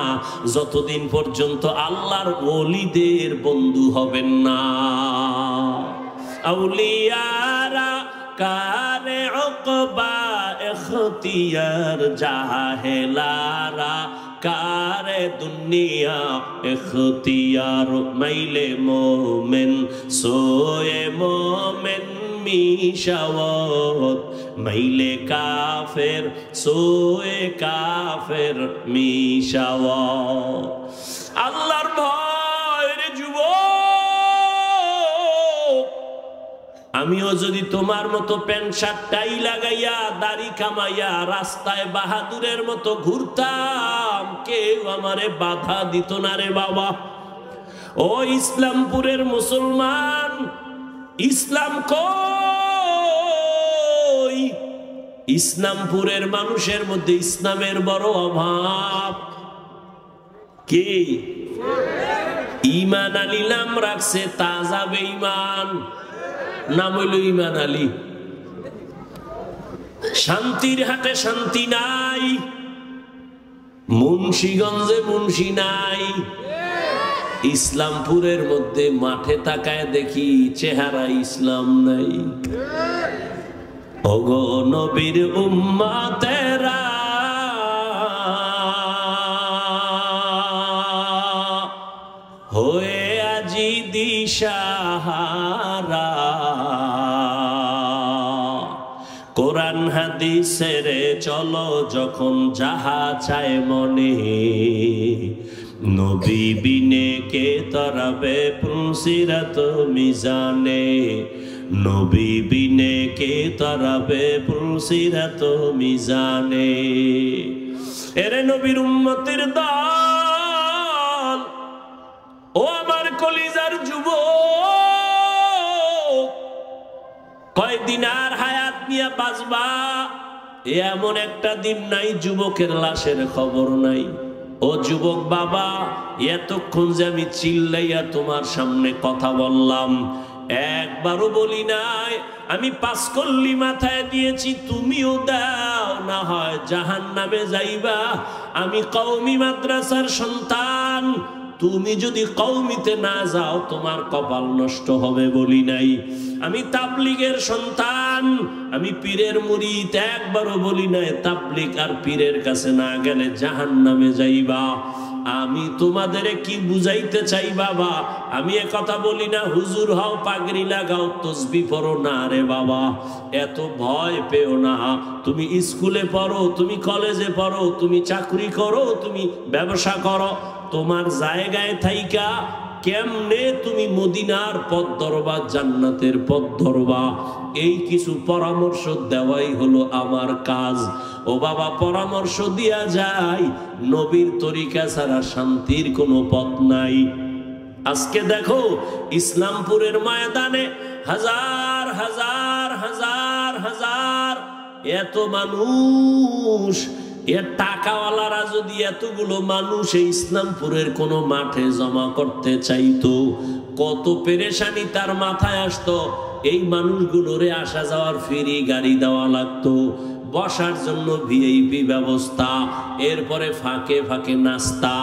যতদিন পর্যন্ত আল্লাহর ওলিদের বন্ধু হবেন না। আউলিয়ারা কারে উকবা ইখতিয়ার, জাহেলারা কারে দুনিয়া ইখতিয়ার। মাইলে মোমেন সোয়ে মোমেন মিশাওয়াত, মাইলে কাফের সোয়ে কাফের মিশাওয়াত। আল্লাহর ভয় রে যুবক, আমিও যদি তোমার মতো প্যান্ট শার্ট টাই লাগাইয়া দাড়ি কামাইয়া রাস্তায় বাহাদুরের মতো ঘুরতাম, কেউ আমারে বাধা দিত না রে বাবা। ও ইসলামপুরের মুসলমান, ইসলাম কই? ইসলামপুরের মানুষের মধ্যে ইসলামের বড় অভাব। কি ঈমান আলী নাম রাখছে, তাজা বেঈমান, নাম হইল ঈমান আলী। শান্তির হাটে শান্তি নাই, মুন্সিগঞ্জে মুন্সি নাই। ইসলামপুরের মধ্যে মাঠে তাকায় দেখি চেহারা ইসলাম নাই। ওগো নবীর উম্মতেরা, হয়ে আজি দিশাহারা, কোরআন হাদিসের চলো যখন যাহা চায় মনে, নবী বিনে কে তরাবে পুলসিরাত মিজানে, নবী বিনে কে তরাবে পুলসিরাত মিজানে। এরে নবীর উম্মতের দল, ও আমার কলিজার যুবক, কয়দিন আর হায়াত নিয়ে বাঁচবা এমন একটা দিন নাই যুবকের লাশের খবর নাই। ও যুবক বাবা, এতক্ষণ যে আমি চিল্লাইয়া তোমার সামনে কথা বললাম, একবারও বলি নাই আমি 5 কল্লি মাথায় দিয়েছি তুমিও দাও, না হয় জাহান্নামে যাইবা। আমি কওমি মাদ্রাসার সন্তান, তুমি যদি কওমিতে না যাও তোমার কপাল নষ্ট হবে বলি নাই। আমি তাবলীগের সন্তান, আমি পীরের মুরিদ, একবারও বলি নাই তাবলীগ আর পীরের কাছে না গেলে জাহান্নামে যাইবা। আমি তোমাদের কি বুঝাইতে চাই বাবা, আমি এ কথা বলি না হুজুর হও, পাগড়ি লাগাও, তসবিহ পড়ো না রে বাবা, এত ভয় পেও না। তুমি স্কুলে পড়ো, তুমি কলেজে পড়ো, তুমি চাকরি করো, তুমি ব্যবসা করো, তোমার জায়গায় থাইকা কেমনে তুমি মদিনার পথ ধরবা, জান্নাতের পথ ধরবা, এই কিছু পরামর্শ দেওয়াই হলো আমার কাজ। ও বাবা, পরামর্শ দিয়া যায়, নবীর তরিকা ছাড়া শান্তির কোনো পথ নাই। আজকে দেখো ইসলামপুরের ময়দানে হাজার হাজার হাজার হাজার এত মানুষ, এর টাকাওয়ালারা যদি এতগুলো মানুষ এই ইসলামপুরের কোনো মাঠে জমা করতে চাইতো, কত পেরেশানি তার মাথায় আসতো। এই মানুষগুলোরে আসা যাওয়ার ফ্রি গাড়ি দেওয়া লাগতো, বসার জন্য ভিআইপি ব্যবস্থা, এরপরে ফাঁকে ফাঁকে নাস্তা,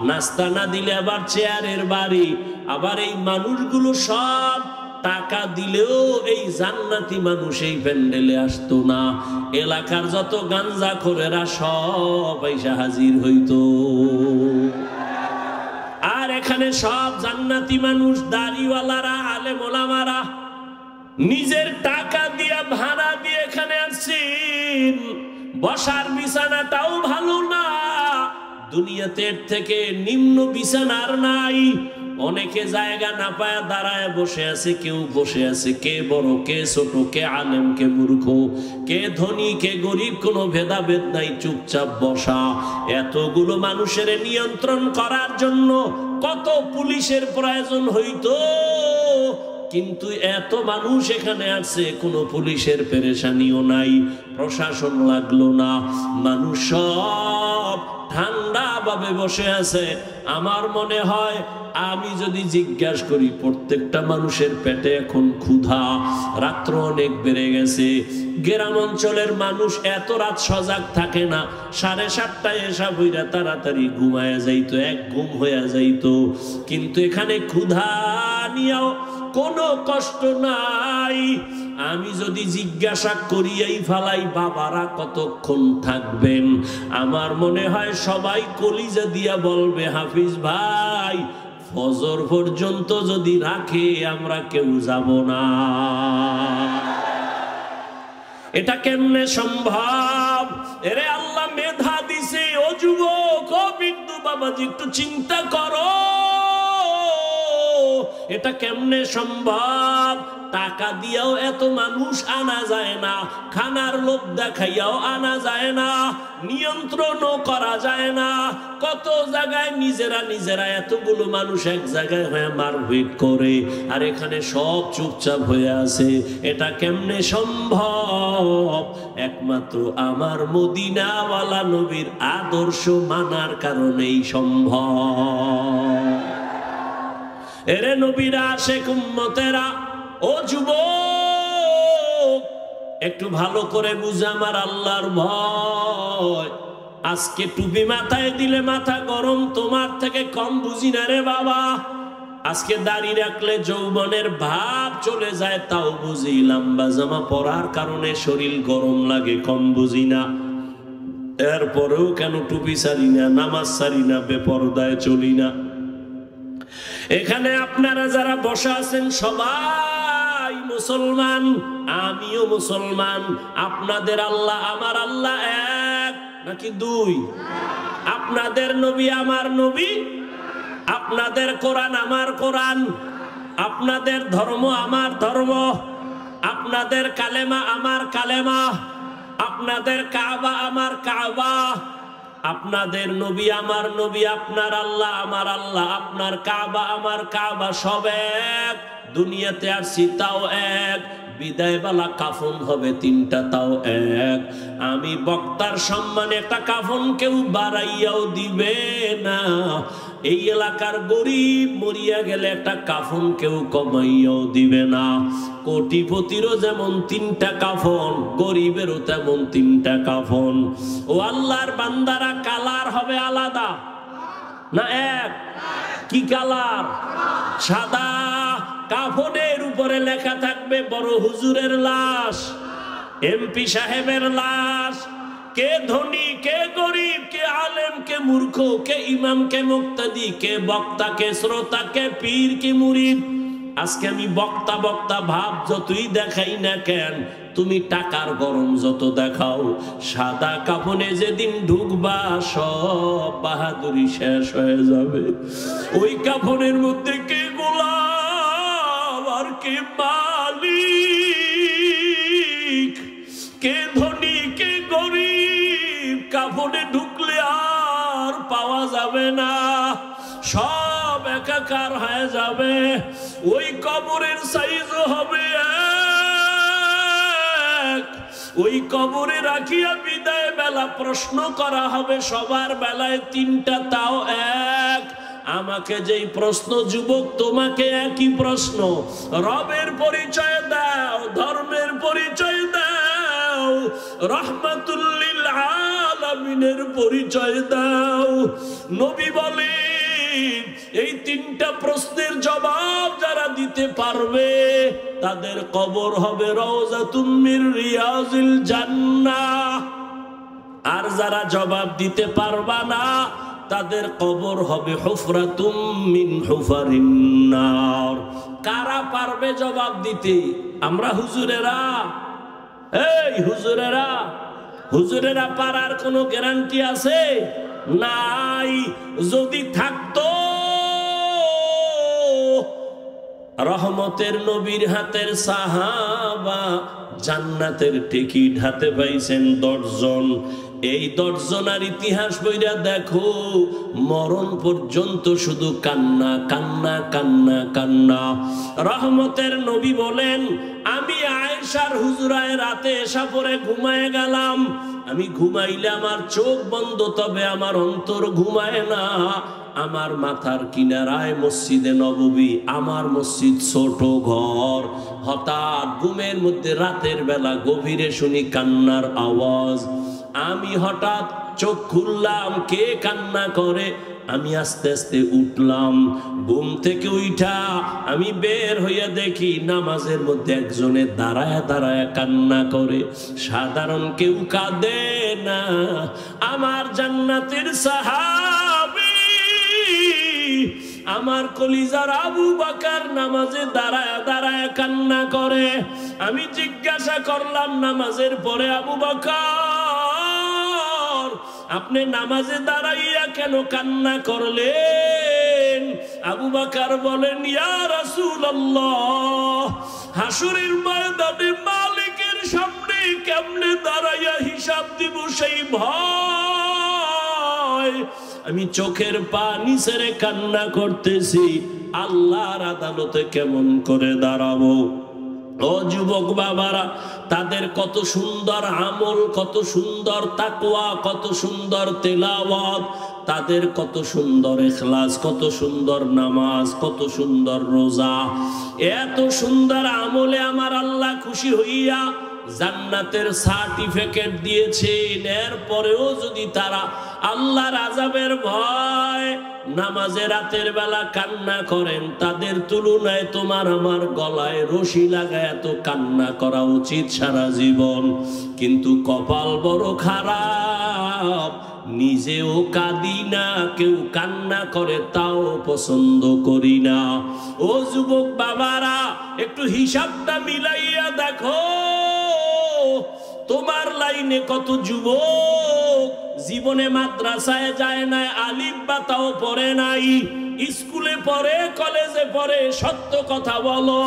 নাস্তা না দিলে আবার চেয়ারের বাড়ি। আবার এই মানুষগুলো সব টাকা দিলেও এই জান্নাতি মানুষ এই প্যান্ডেলে আসতো না। এলাকার যত গাঞ্জাখোরেরা সব পয়সা হাজির হইতো, আর এখানে সব জান্নাতি মানুষ, দাড়িওয়ালারা, আলেম ওলামারা নিজের টাকা দিয়া ভাড়া দিয়ে এখানে আসছেন। বসার বিছানাটাও ভালো না, দুনিয়াতে এর থেকে নিম্ন বিছানার নাই। অনেকে জায়গা না পায় দাঁড়ায় বসে আছে, কেউ বসে আছে, কে বড় কে ছোট, কে আলেম কে মূর্খ, কে ধনী কে গরিব, কোনো ভেদাভেদ নাই, চুপচাপ বসা। এতগুলো মানুষের নিয়ন্ত্রণ করার জন্য কত পুলিশের প্রয়োজন হইতো, কিন্তু এত মানুষ এখানে আছে, কোনো পুলিশের পেরেশানিও নাই, প্রশাসন লাগলো না, মানুষ সব ঠান্ডা ভাবে বসে আছে। আমার মনে হয় আমি যদি জিজ্ঞাসা করি, প্রত্যেকটা মানুষের পেটে এখন ক্ষুধা, রাত্র অনেক বেড়ে গেছে। গ্রাম অঞ্চলের মানুষ এত রাত সজাগ থাকে না, 7:30টায় এসা বইরা তাড়াতাড়ি ঘুমায়া যাইতো, এক ঘুম হইয়া যাইতো। কিন্তু এখানে ক্ষুধা নিয়েও কোনো কষ্ট নাই। আমি যদি জিজ্ঞাসা করিয়াই ফালাই বাবারা কতক্ষণ থাকবেন, আমার মনে হয় সবাই কলিজা দিয়া বলবে, হাফিজ ভাই ফজর পর্যন্ত যদি রাখে আমরা কেউ যাব না। এটা কেমনে সম্ভব? এরে আল্লাহ মেধা দিছে। ও যুবক, ও বিন্দু বাবাজি, একটু চিন্তা করো, এটা কেমনে সম্ভব? টাকা দিয়েও এত মানুষ আনা যায় না, খানার লোভ দেখাইয়াও আনা যায় না, নিয়ন্ত্রণও করা যায় না। কত জায়গায় নিজেরা নিজেরা এতগুলো মানুষ এক জায়গায় হয়ে মারপিট করে, আর এখানে সব চুপচাপ হয়ে আছে। এটা কেমনে সম্ভব? একমাত্র আমার মদিনাওয়ালা নবীর আদর্শ মানার কারণেই সম্ভব। এরে নবীর আশিক উম্মতেরা, ও যুবক একটু ভালো করে বুঝে আমার আল্লাহর ভয়। আজকে টুপি মাথায় দিলে মাথা গরম, তোমার থেকে কম বুঝি না রে বাবা। আজকে দাড়ি রাখলে যৌবনের ভাব চলে যায়, তাও বুঝি। লম্বা জামা পরার কারণে শরীর গরম লাগে, কম বুঝি না। এরপরেও কেন টুপি ছাড়ি না, নামাজ ছাড়ি না, বেপরদায় চলি না। এখানে আপনারা যারা বসা আছেন সবাই মুসলমান, আমিও মুসলমান। আপনাদের আল্লাহ আমার আল্লাহ এক নাকি দুই? আপনাদের নবী আমার নবী, আপনাদের কোরআন আমার কোরআন, আপনাদের ধর্ম আমার ধর্ম, আপনাদের কালেমা আমার কালেমা, আপনাদের কাবা আমার কাবা, আপনাদের নবী আমার নবী, আপনার আল্লাহ আমার আল্লাহ, আপনার কাবা আমার কাবা, সব এক। দুনিয়াতে আসছি তাও এক, বিদায়বেলা কাফন হবে তিনটা তাও এক। আমি বক্তার সম্মানে একটা কাফন কেউ বাড়াইয়াও দিবে না। এই এলাকার গরিব মরিয়া গেলে একটা কাফন কেউ কমাইয়াও দিবে না। কোটিপতিরও যেমন তিনটা কাফন, গরিবেরও তেমন তিনটা কাফন। ও আল্লাহর বান্দারা, কালার হবে আলাদা না এক? কি কালার? সাদা। কাফনের উপরে লেখা থাকবে বড় হুজুরের লাশ, এমপি সাহেবের লাশ। কে ধনী, কে গরিব, কে আলেম, কে মূর্খ, কে ইমাম, কে মুক্তাদি, কে বক্তা, কে শ্রোতা, কে পীর, কে মুরিদ। আজকে আমি বক্তা বক্তা ভাব যতই দেখাই না কেন, তুমি টাকার গরম যত দেখাও, সাদা কাফনে যেদিন ঢুকবা সব বাহাদুরি শেষ হয়ে যাবে। ওই কাফনের মধ্যে কে গোলাম আর কে মালিক, কে ধনী, কে গরিব, কাফনে ঢুকলে আর পাওয়া যাবে না, সব একাকার হয়ে যাবে। ওই কবরের সাইজ হবে এক। ওই কবরে রাখিয়া বিদায় বেলা প্রশ্ন করা হবে সবার বেলায় তিনটা তাও এক। আমাকে যেই প্রশ্ন যুবক, তোমাকে একই প্রশ্ন। রবের পরিচয় দাও, ধর্মের পরিচয় দাও, রহমাতুল লিল আলামিনের পরিচয় দাও। নবী বলেন এই তিনটা প্রশ্নের জবাব যারা দিতে পারবে তাদের কবর হবে রওজাতুম মির রিয়াজিল জান্নাহ। আর যারা জবাব দিতে পারবা না তাদের কবর হবে হুফরাতুম মিন হুফারিন নার। কারা পারবে জবাব দিতে? আমরা হুজুরেরা। এই হুজুরেরা, হুজুরেরা পারার কোনো গ্যারান্টি আছে? নাই। যদি থাকতো, রহমতের নবীর হাতের সাহাবা জান্নাতের টিকিট হাতে পাইছেন 10 জন। এই 10 জনের ইতিহাস বইরা দেখো, মরণ পর্যন্ত শুধু কান্না কান্না কান্না কান্না। রহমতের নবী বলেন, আমি আয়েশার হুজরায় রাতে এসা পরে ঘুমায় গেলাম। আমি ঘুমাইলে আমার চোখ বন্ধ, তবে আমার অন্তর ঘুমায় না। আমার মাথার কিনারায় মসজিদে নববী, আমার মসজিদ ছোট ঘর। হঠাৎ ঘুমের মধ্যে রাতের বেলা গভীরে শুনি কান্নার আওয়াজ। আমি হঠাৎ চোখ খুললাম, কে কান্না করে? আমি আস্তে আস্তে উঠলাম। ঘুম থেকে উঠা আমি বের হইয়া দেখি নামাজের মধ্যে একজনে দাঁড়ায় দাঁড়ায় কান্না করে। সাধারণ কেউ কাঁদে না, আমার জান্নাতের সাহাবী, আমার কলিজার আবু বকর নামাজে দাঁড়ায় দাঁড়ায় কান্না করে। আমি জিজ্ঞাসা করলাম নামাজের পরে, আবু বকর আপনি নামাজে দাঁড়াইয়া কেন কান্না করলেন? আবু বকর বলেন, ইয়া রাসূলুল্লাহ, হাসরের ময়দানে মালিকের সামনে কেমনে দাঁড়াইয়া হিসাব দিব সেই ভয়। আমি চোখের পানি ছেড়ে কান্না করতেছি, আল্লাহর আদালতে কেমন করে দাঁড়াবো। ও যুবক বাবারা, তাদের কত সুন্দর আমল, কত সুন্দর তাকওয়া, কত সুন্দর তেলাওয়াত, তাদের কত সুন্দর ইখলাস, কত সুন্দর নামাজ, কত সুন্দর রোজা। এত সুন্দর আমলে আমার আল্লাহ খুশি হইয়া জান্নাতের সার্টিফিকেট দিয়েছেন, এরপরেও যদি তারা আল্লাহর আযাবের ভয় নামাজে রাতের বেলা কান্না করেন, তাদের তুলনায় তোমার আমার গলায় রশি লাগায় তো কান্না করা উচিত সারা জীবন। কিন্তু কপাল বড় খারাপ, নিজেও কাঁদি না, কেউ কান্না করে তাও পছন্দ করি না। ও যুবক বাবারা, একটু হিসাবটা মিলাইয়া দেখো, তোমার লাইনে কত যুবক জীবনে মাদ্রাসায় যায় নাই, আলিফ বা তাও পড়ে নাই, স্কুলে পড়ে, কলেজে পড়ে। সত্য কথা বলো,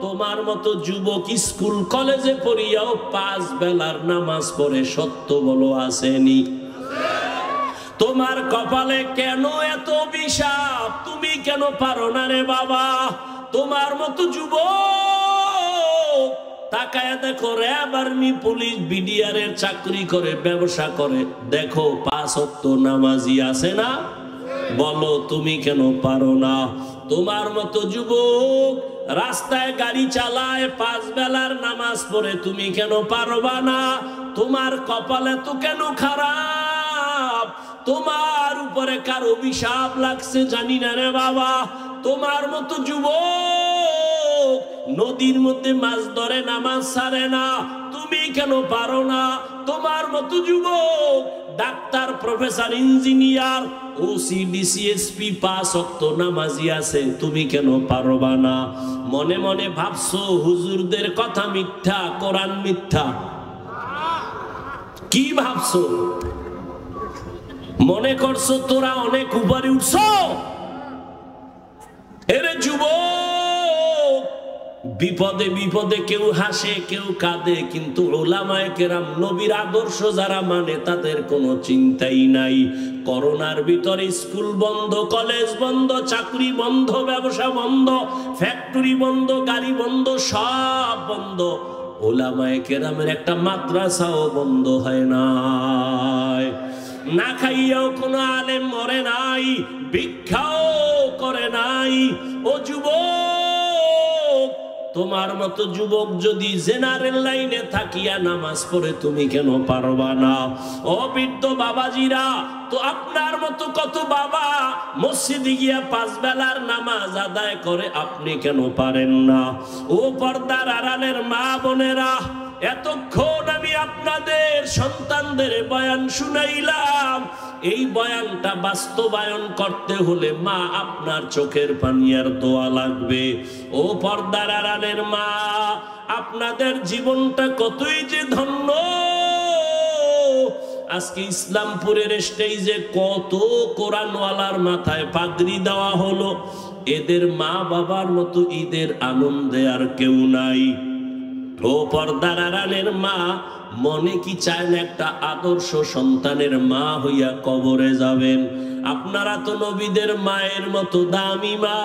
তোমার মতো যুবক স্কুল কলেজে পড়িয়াও 5 বেলার নামাজ পড়ে, সত্য বলো আসেনি? তোমার কপালে কেন এত অভিশাপ? তুমি কেন পারো না রে বাবা? তোমার মতো যুবক তাকায় দেখো, র্যাব, আর্মি, পুলিশ, বিডিআর এর চাকরি করে, ব্যবসা করে, দেখো 5 ওয়াক্ত নামাজি আছে না? বলো তুমি কেন পারো না? তোমার মতো যুবক রাস্তায় গাড়ি চালায়, 5 বেলার নামাজ পড়ে, তুমি কেন পারবা না? তোমার কপালে তো কেন খারাপ? তোমার উপরে কার অভিশাপ লাগছে জানি না রে বাবা। তোমার মতো যুবক নদীর মধ্যে মাছ ধরে, নামাজ ছাড়ে না, তুমি কেন পারো না? তোমার মতো যুবক doctor, professor, engineer, OC, DC, SP, 5 ওয়াক্ত নামাজি আছে, তুমি কেন পারবা না? মনে মনে ভাবছো হুজুরদের কথা মিথ্যা, কোরআন মিথ্যা। কি ভাবছো? মনে করছো তোরা অনেক উপরে উঠছো? এরে যুবক, বিপদে বিপদে কেউ হাসে, কেউ কাঁদে, কিন্তু উলামায়ে কেরাম, নবীর আদর্শ যারা মানে, তাদের কোনো চিন্তাই নাই। করোনার ভিতরে স্কুল বন্ধ, কলেজ বন্ধ, চাকরি বন্ধ, ব্যবসা বন্ধ, ফ্যাক্টরি বন্ধ, গাড়ি বন্ধ, সব বন্ধ। উলামায়ে কেরামের একটা মাদ্রাসাও বন্ধ হয় নাই। না খাইয়াও কোনো আলেম মরে নাই, ভিক্ষাও করে নাই। ও যুবক, তোমার মতো যুবক যদি জেনারেল লাইনে থাকিয়া নামাজ পড়ে, তুমি কেন পারবা না? ও বৃদ্ধ বাবাজিরা, তো আপনার মতো কত বাবা মসজিদে গিয়া 5 বেলার নামাজ আদায় করে, আপনি কেন পারেন না? ও পর্দার আড়ালের মা বোনেরা, এতক্ষণ আমি আপনাদের সন্তানদের বয়ান শুনাইলাম। এই বয়ানটা বাস্তবায়ন করতে হলে মা, আপনার চোখের পানি আর দোয়া লাগবে। ও পর্দার আড়ালের মা, আপনাদের জীবনটা কতই যে ধন্য। আজকে ইসলামপুরের স্টেজে কত কোরআনওয়ালার মাথায় পাগড়ি দেওয়া হলো। এদের মা বাবার মতো ঈদের আনন্দে আর কেউ নাই। ও পর্দার আড়ালের মা, মনে কি চায় না একটা আদর্শ সন্তানের মা হইয়া কবরে যাবেন? আপনারা তো নবীদের মায়ের মতো দামি মা,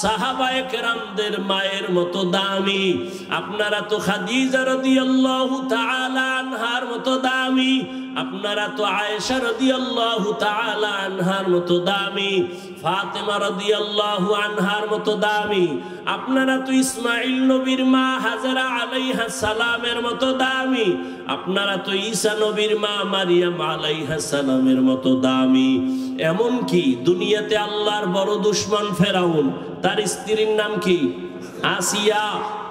সাহাবায়ে কেরামদের মায়ের মতো দামি। আপনারা তো খাদিজা রাদিয়াল্লাহু তাআলা আনহার মতো দামি। আপনারা তো আয়েশা রাদিয়াল্লাহু তাআলা আনহার মতো দামি, ফাতেমা রাদিয়াল্লাহু আনহার মতো দামি। আপনারা তো ইসমাইল নবীর মা হাজেরা আলাইহা সালামের মতো দামি। আপনারা তো ঈসা নবীর মা মারিয়াম আলাইহা সালামের মতো দামি। এমন কি দুনিয়াতে আল্লাহর বড় দুশমন ফেরাউন, তার স্ত্রীর নাম কি? আসিয়া।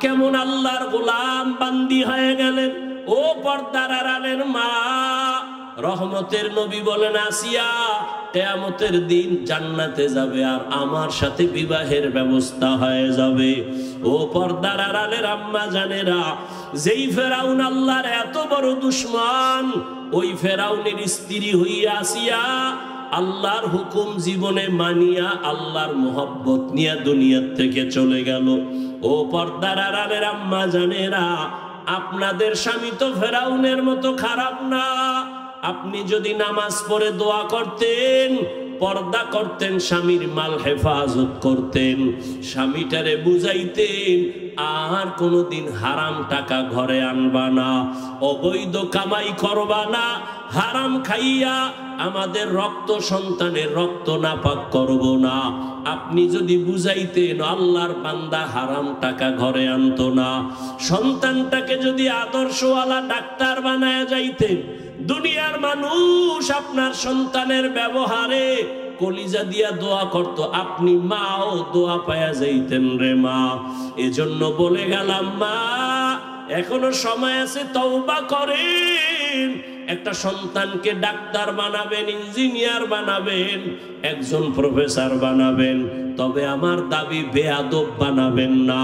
কেমন আল্লাহর গোলাম বান্দি হয়ে গেলেন। ও পর্দার আড়ালের মা, রহমতের নবী বলেন, আসিয়া কিয়ামতের দিন জান্নাতে যাবে আর আমার সাথে বিবাহের ব্যবস্থা হয়ে যাবে। ও পর্দার আড়ালের আম্মা জানেরা, যেই ফেরাউন আল্লাহর এত বড় দুশমন, ওই ফেরাউনের স্ত্রী হইয়া আসিয়া আল্লাহর হুকুম জীবনে মানিয়া আল্লাহর মোহব্বত নিয়ে দুনিয়ার থেকে চলে গেল। ও পর্দার আড়ালের আম্মা জানেরা, আপনাদের স্বামী তো ফেরাউনের মতো খারাপ না। আপনি যদি নামাজ পড়ে দোয়া করতেন, পর্দা করতেন, স্বামীর মাল হেফাজত করতেন, স্বামীটারে বুঝাইতেন আর কোনোদিন হারাম টাকা ঘরে আনবা না, অবৈধ কামাই করবা না, হারাম খাইয়া আমাদের রক্ত সন্তানের রক্ত নাপাক করব না। আপনি যদি বুঝাইতেন, আল্লাহর বান্দা হারাম টাকা ঘরে আনতো না। সন্তানটাকে যদি আদর্শওয়ালা ডাক্তার বানায় যাইতেন, দুনিয়ার মানুষ আপনার সন্তানের ব্যবহারে কলিজা দিয়া দোয়া করত, আপনি মাও দোয়া পায়া যাইতেন রে মা। এজন্য বলে গেলাম মা, এখনো সময় আছে, তওবা করেন। একটা সন্তানকে ডাক্তার বানাবেন, ইঞ্জিনিয়ার বানাবেন, একজন প্রফেসর বানাবেন, তবে আমার দাবি বেয়াদব বানাবেন না।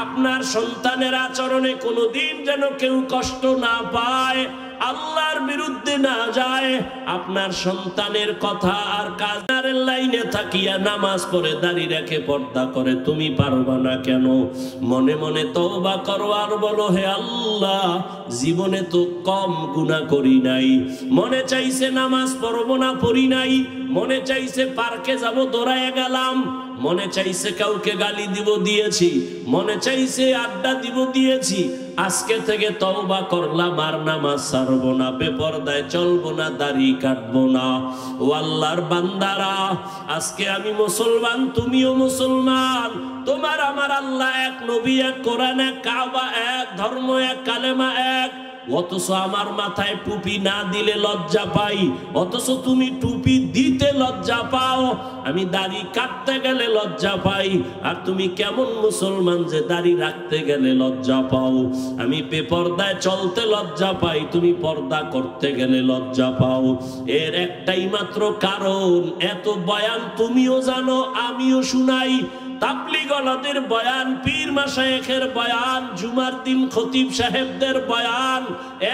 আপনার সন্তানের আচরণে কোনোদিন যেন কেউ কষ্ট না পায়, আল্লাহর বিরুদ্ধে না যায়। আপনার সন্তানের কথা আর কাজের লাইনে থাকিয়া নামাজ পড়ে দাড়ি রেখে পর্দা করে, তুমি পারবা না কেন? মনে মনে তওবা করো আর বলো, হে আল্লাহ, জীবনে তো কম গুনাহ করি নাই, মনে চাইছে নামাজ পড়বো না, পড়ি নাই, মনে চাইছে পার্কে যাব দৌড়ায় গেলাম, মনে চাইছে কাউকে গালি দিব দিয়েছি, মনে চাইছে আড্ডা দিব দিয়েছি, আজকে থেকে তওবা করলাম, আর নামাজ ছাড়বো না, বেপরদায় চলবো না, দাড়ি কাটবো না। ও আল্লাহর বান্দারা, আজকে আমি মুসলমান, তুমিও মুসলমান, তোমার আমার আল্লাহ এক, নবী এক, কোরআন এক, কাবা এক, ধর্ম এক, কালেমা এক, অথচ আমার মাথায় টুপি না দিলে লজ্জা পাই, অথচ তুমি টুপি দিতে লজ্জা পাও, আমি দাড়ি কাটতে গেলে লজ্জা পাই, আর তুমি কেমন মুসলমান যে দাড়ি রাখতে গেলে লজ্জা পাও? আমি বেপরদায় চলতে লজ্জা পাই, তুমি পর্দা করতে গেলে লজ্জা পাও। এর একটাই মাত্র কারণ, এত বয়ান তুমিও জানো, আমিও শুনাই, তাবলীগওয়ালাদের বয়ান, পীর মাশায়েখের বয়ান, জুমার দিন খতিব সাহেবদের বয়ান,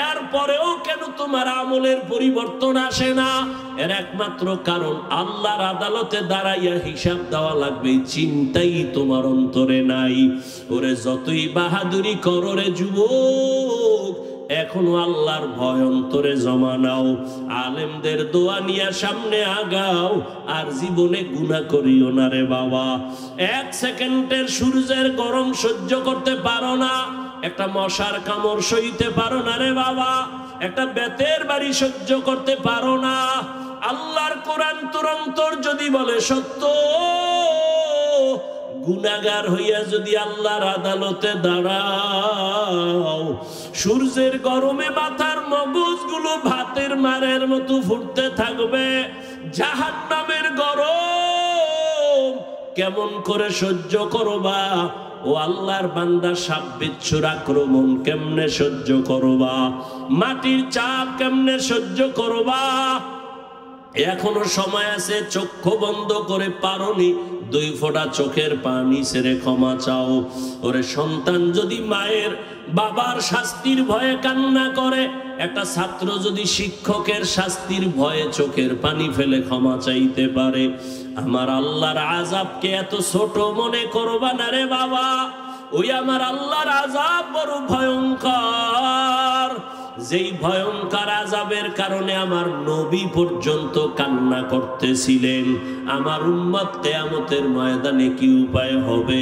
এরপরেও কেন তোমার আমলের পরিবর্তন আসে না? এর একমাত্র কারণ, আল্লাহর আদালতে দাঁড়াইয়া হিসাব দেওয়া লাগবে, চিন্তাই তোমার অন্তরে নাই। ওরে যতই বাহাদুরি করো রে যুবক, এখনো আল্লাহর ভয় অন্তরে জমা নাও, আলেমদের দোয়া নিয়ে সামনে আগাও, আর জীবনে গুনাহ করিও না রে বাবা। এক সেকেন্ডের সূর্যের গরম সহ্য করতে পারো না, একটা মশার কামড় সইতে পারো না রে বাবা, একটা বেতের বাড়ি সহ্য করতে পারো না। আল্লাহর কোরআন তোর অন্তর যদি বলে সত্য, গুনাহগার হইয়া যদি আল্লাহর আদালতে দাঁড়াও, সূর্যের গরমে মাথার মগজগুলো ভাতের মারের মতো ফুটতে থাকবে, জাহান্নামের গরম কেমন করে সহ্য করবা? ও আল্লাহর বান্দা, সাপ বিচ্ছুর আক্রমণ কেমনে সহ্য করবা? মাটির চাপ কেমনে সহ্য করবা? এখনো সময় আছে, চক্ষু বন্ধ করে পারোনি, 2 ফোঁটা চোখের পানি ছেড়ে ক্ষমা চাও। ওরে সন্তান যদি মায়ের বাবার শাস্তির ভয়ে কান্না করে, একটা ছাত্র যদি শিক্ষকের শাস্তির ভয়ে চোখের পানি ফেলে ক্ষমা চাইতে পারে, আমার আল্লাহর আযাবকে এত ছোট মনে করবা না রে বাবা। ওই আমার আল্লাহর আযাব বড় ভয়ঙ্কর, যেই ভয়ঙ্কর আযাবের কারণে আমার নবী পর্যন্ত কান্না করতেছিলেন। আমার উম্মত কিয়ামতের ময়দানে কি উপায় হবে?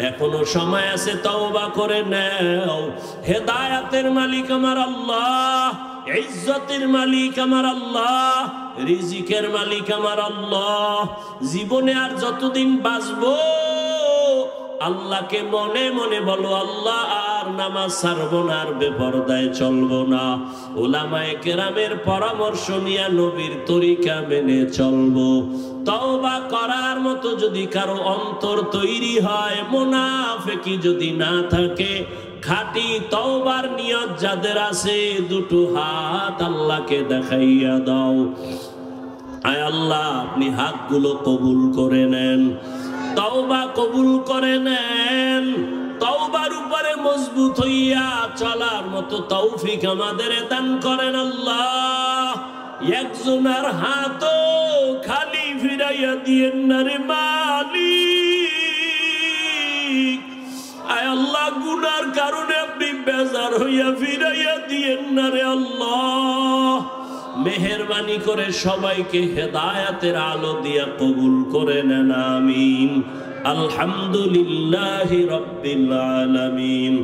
এখনো সময় আছে, তওবা করে নাও। হেদায়েতের মালিক আমার আল্লাহ, ইজ্জতের মালিক আমার আল্লাহ, রিজিকের মালিক আমার আল্লাহ। জীবনে আর যতদিন বাঁচবো, আল্লাহকে মনে মনে বলো, আল্লাহ আর নামাজ ছাড়বো না, আর বেপরদায় চলবো না, উলামায়ে কেরামের পরামর্শ নিয়ে নবীর তরিকা মেনে চলবো। তওবা করার মতো যদি কারো অন্তর তৈরি হয়, মুনাফিকি যদি না থাকে, খাঁটি তওবার নিয়ত যাদের আছে, 2 হাত আল্লাহকে দেখাইয়া দাও। আয় আল্লাহ, আপনি হাতগুলো কবুল করে নেন, তওবা কবুল করে নেন। তওবার উপরে মজবুত হইয়া চলার মতো তৌফিক আমাদের দান করেন আল্লাহ। একজনের হাতও খালি ফিরাইয়া দিয়েন না রে মালিক। আয় আল্লাহ, গুনার কারণে আপনি বেজার হইয়া ফিরাইয়া দিয়েন না রে আল্লাহ। মেহেরবানি করে সবাইকে হেদায়াতের আলো দিয়া কবুল করে নেন আমিন। আলহামদুলিল্লাহি রাব্বিল আলামিন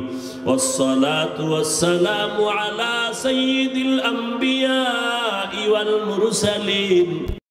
ওয়াসসালাতু ওয়াসসালামু আলা সাইয়্যিদিল আমবিয়া ওয়াল মুরসালিন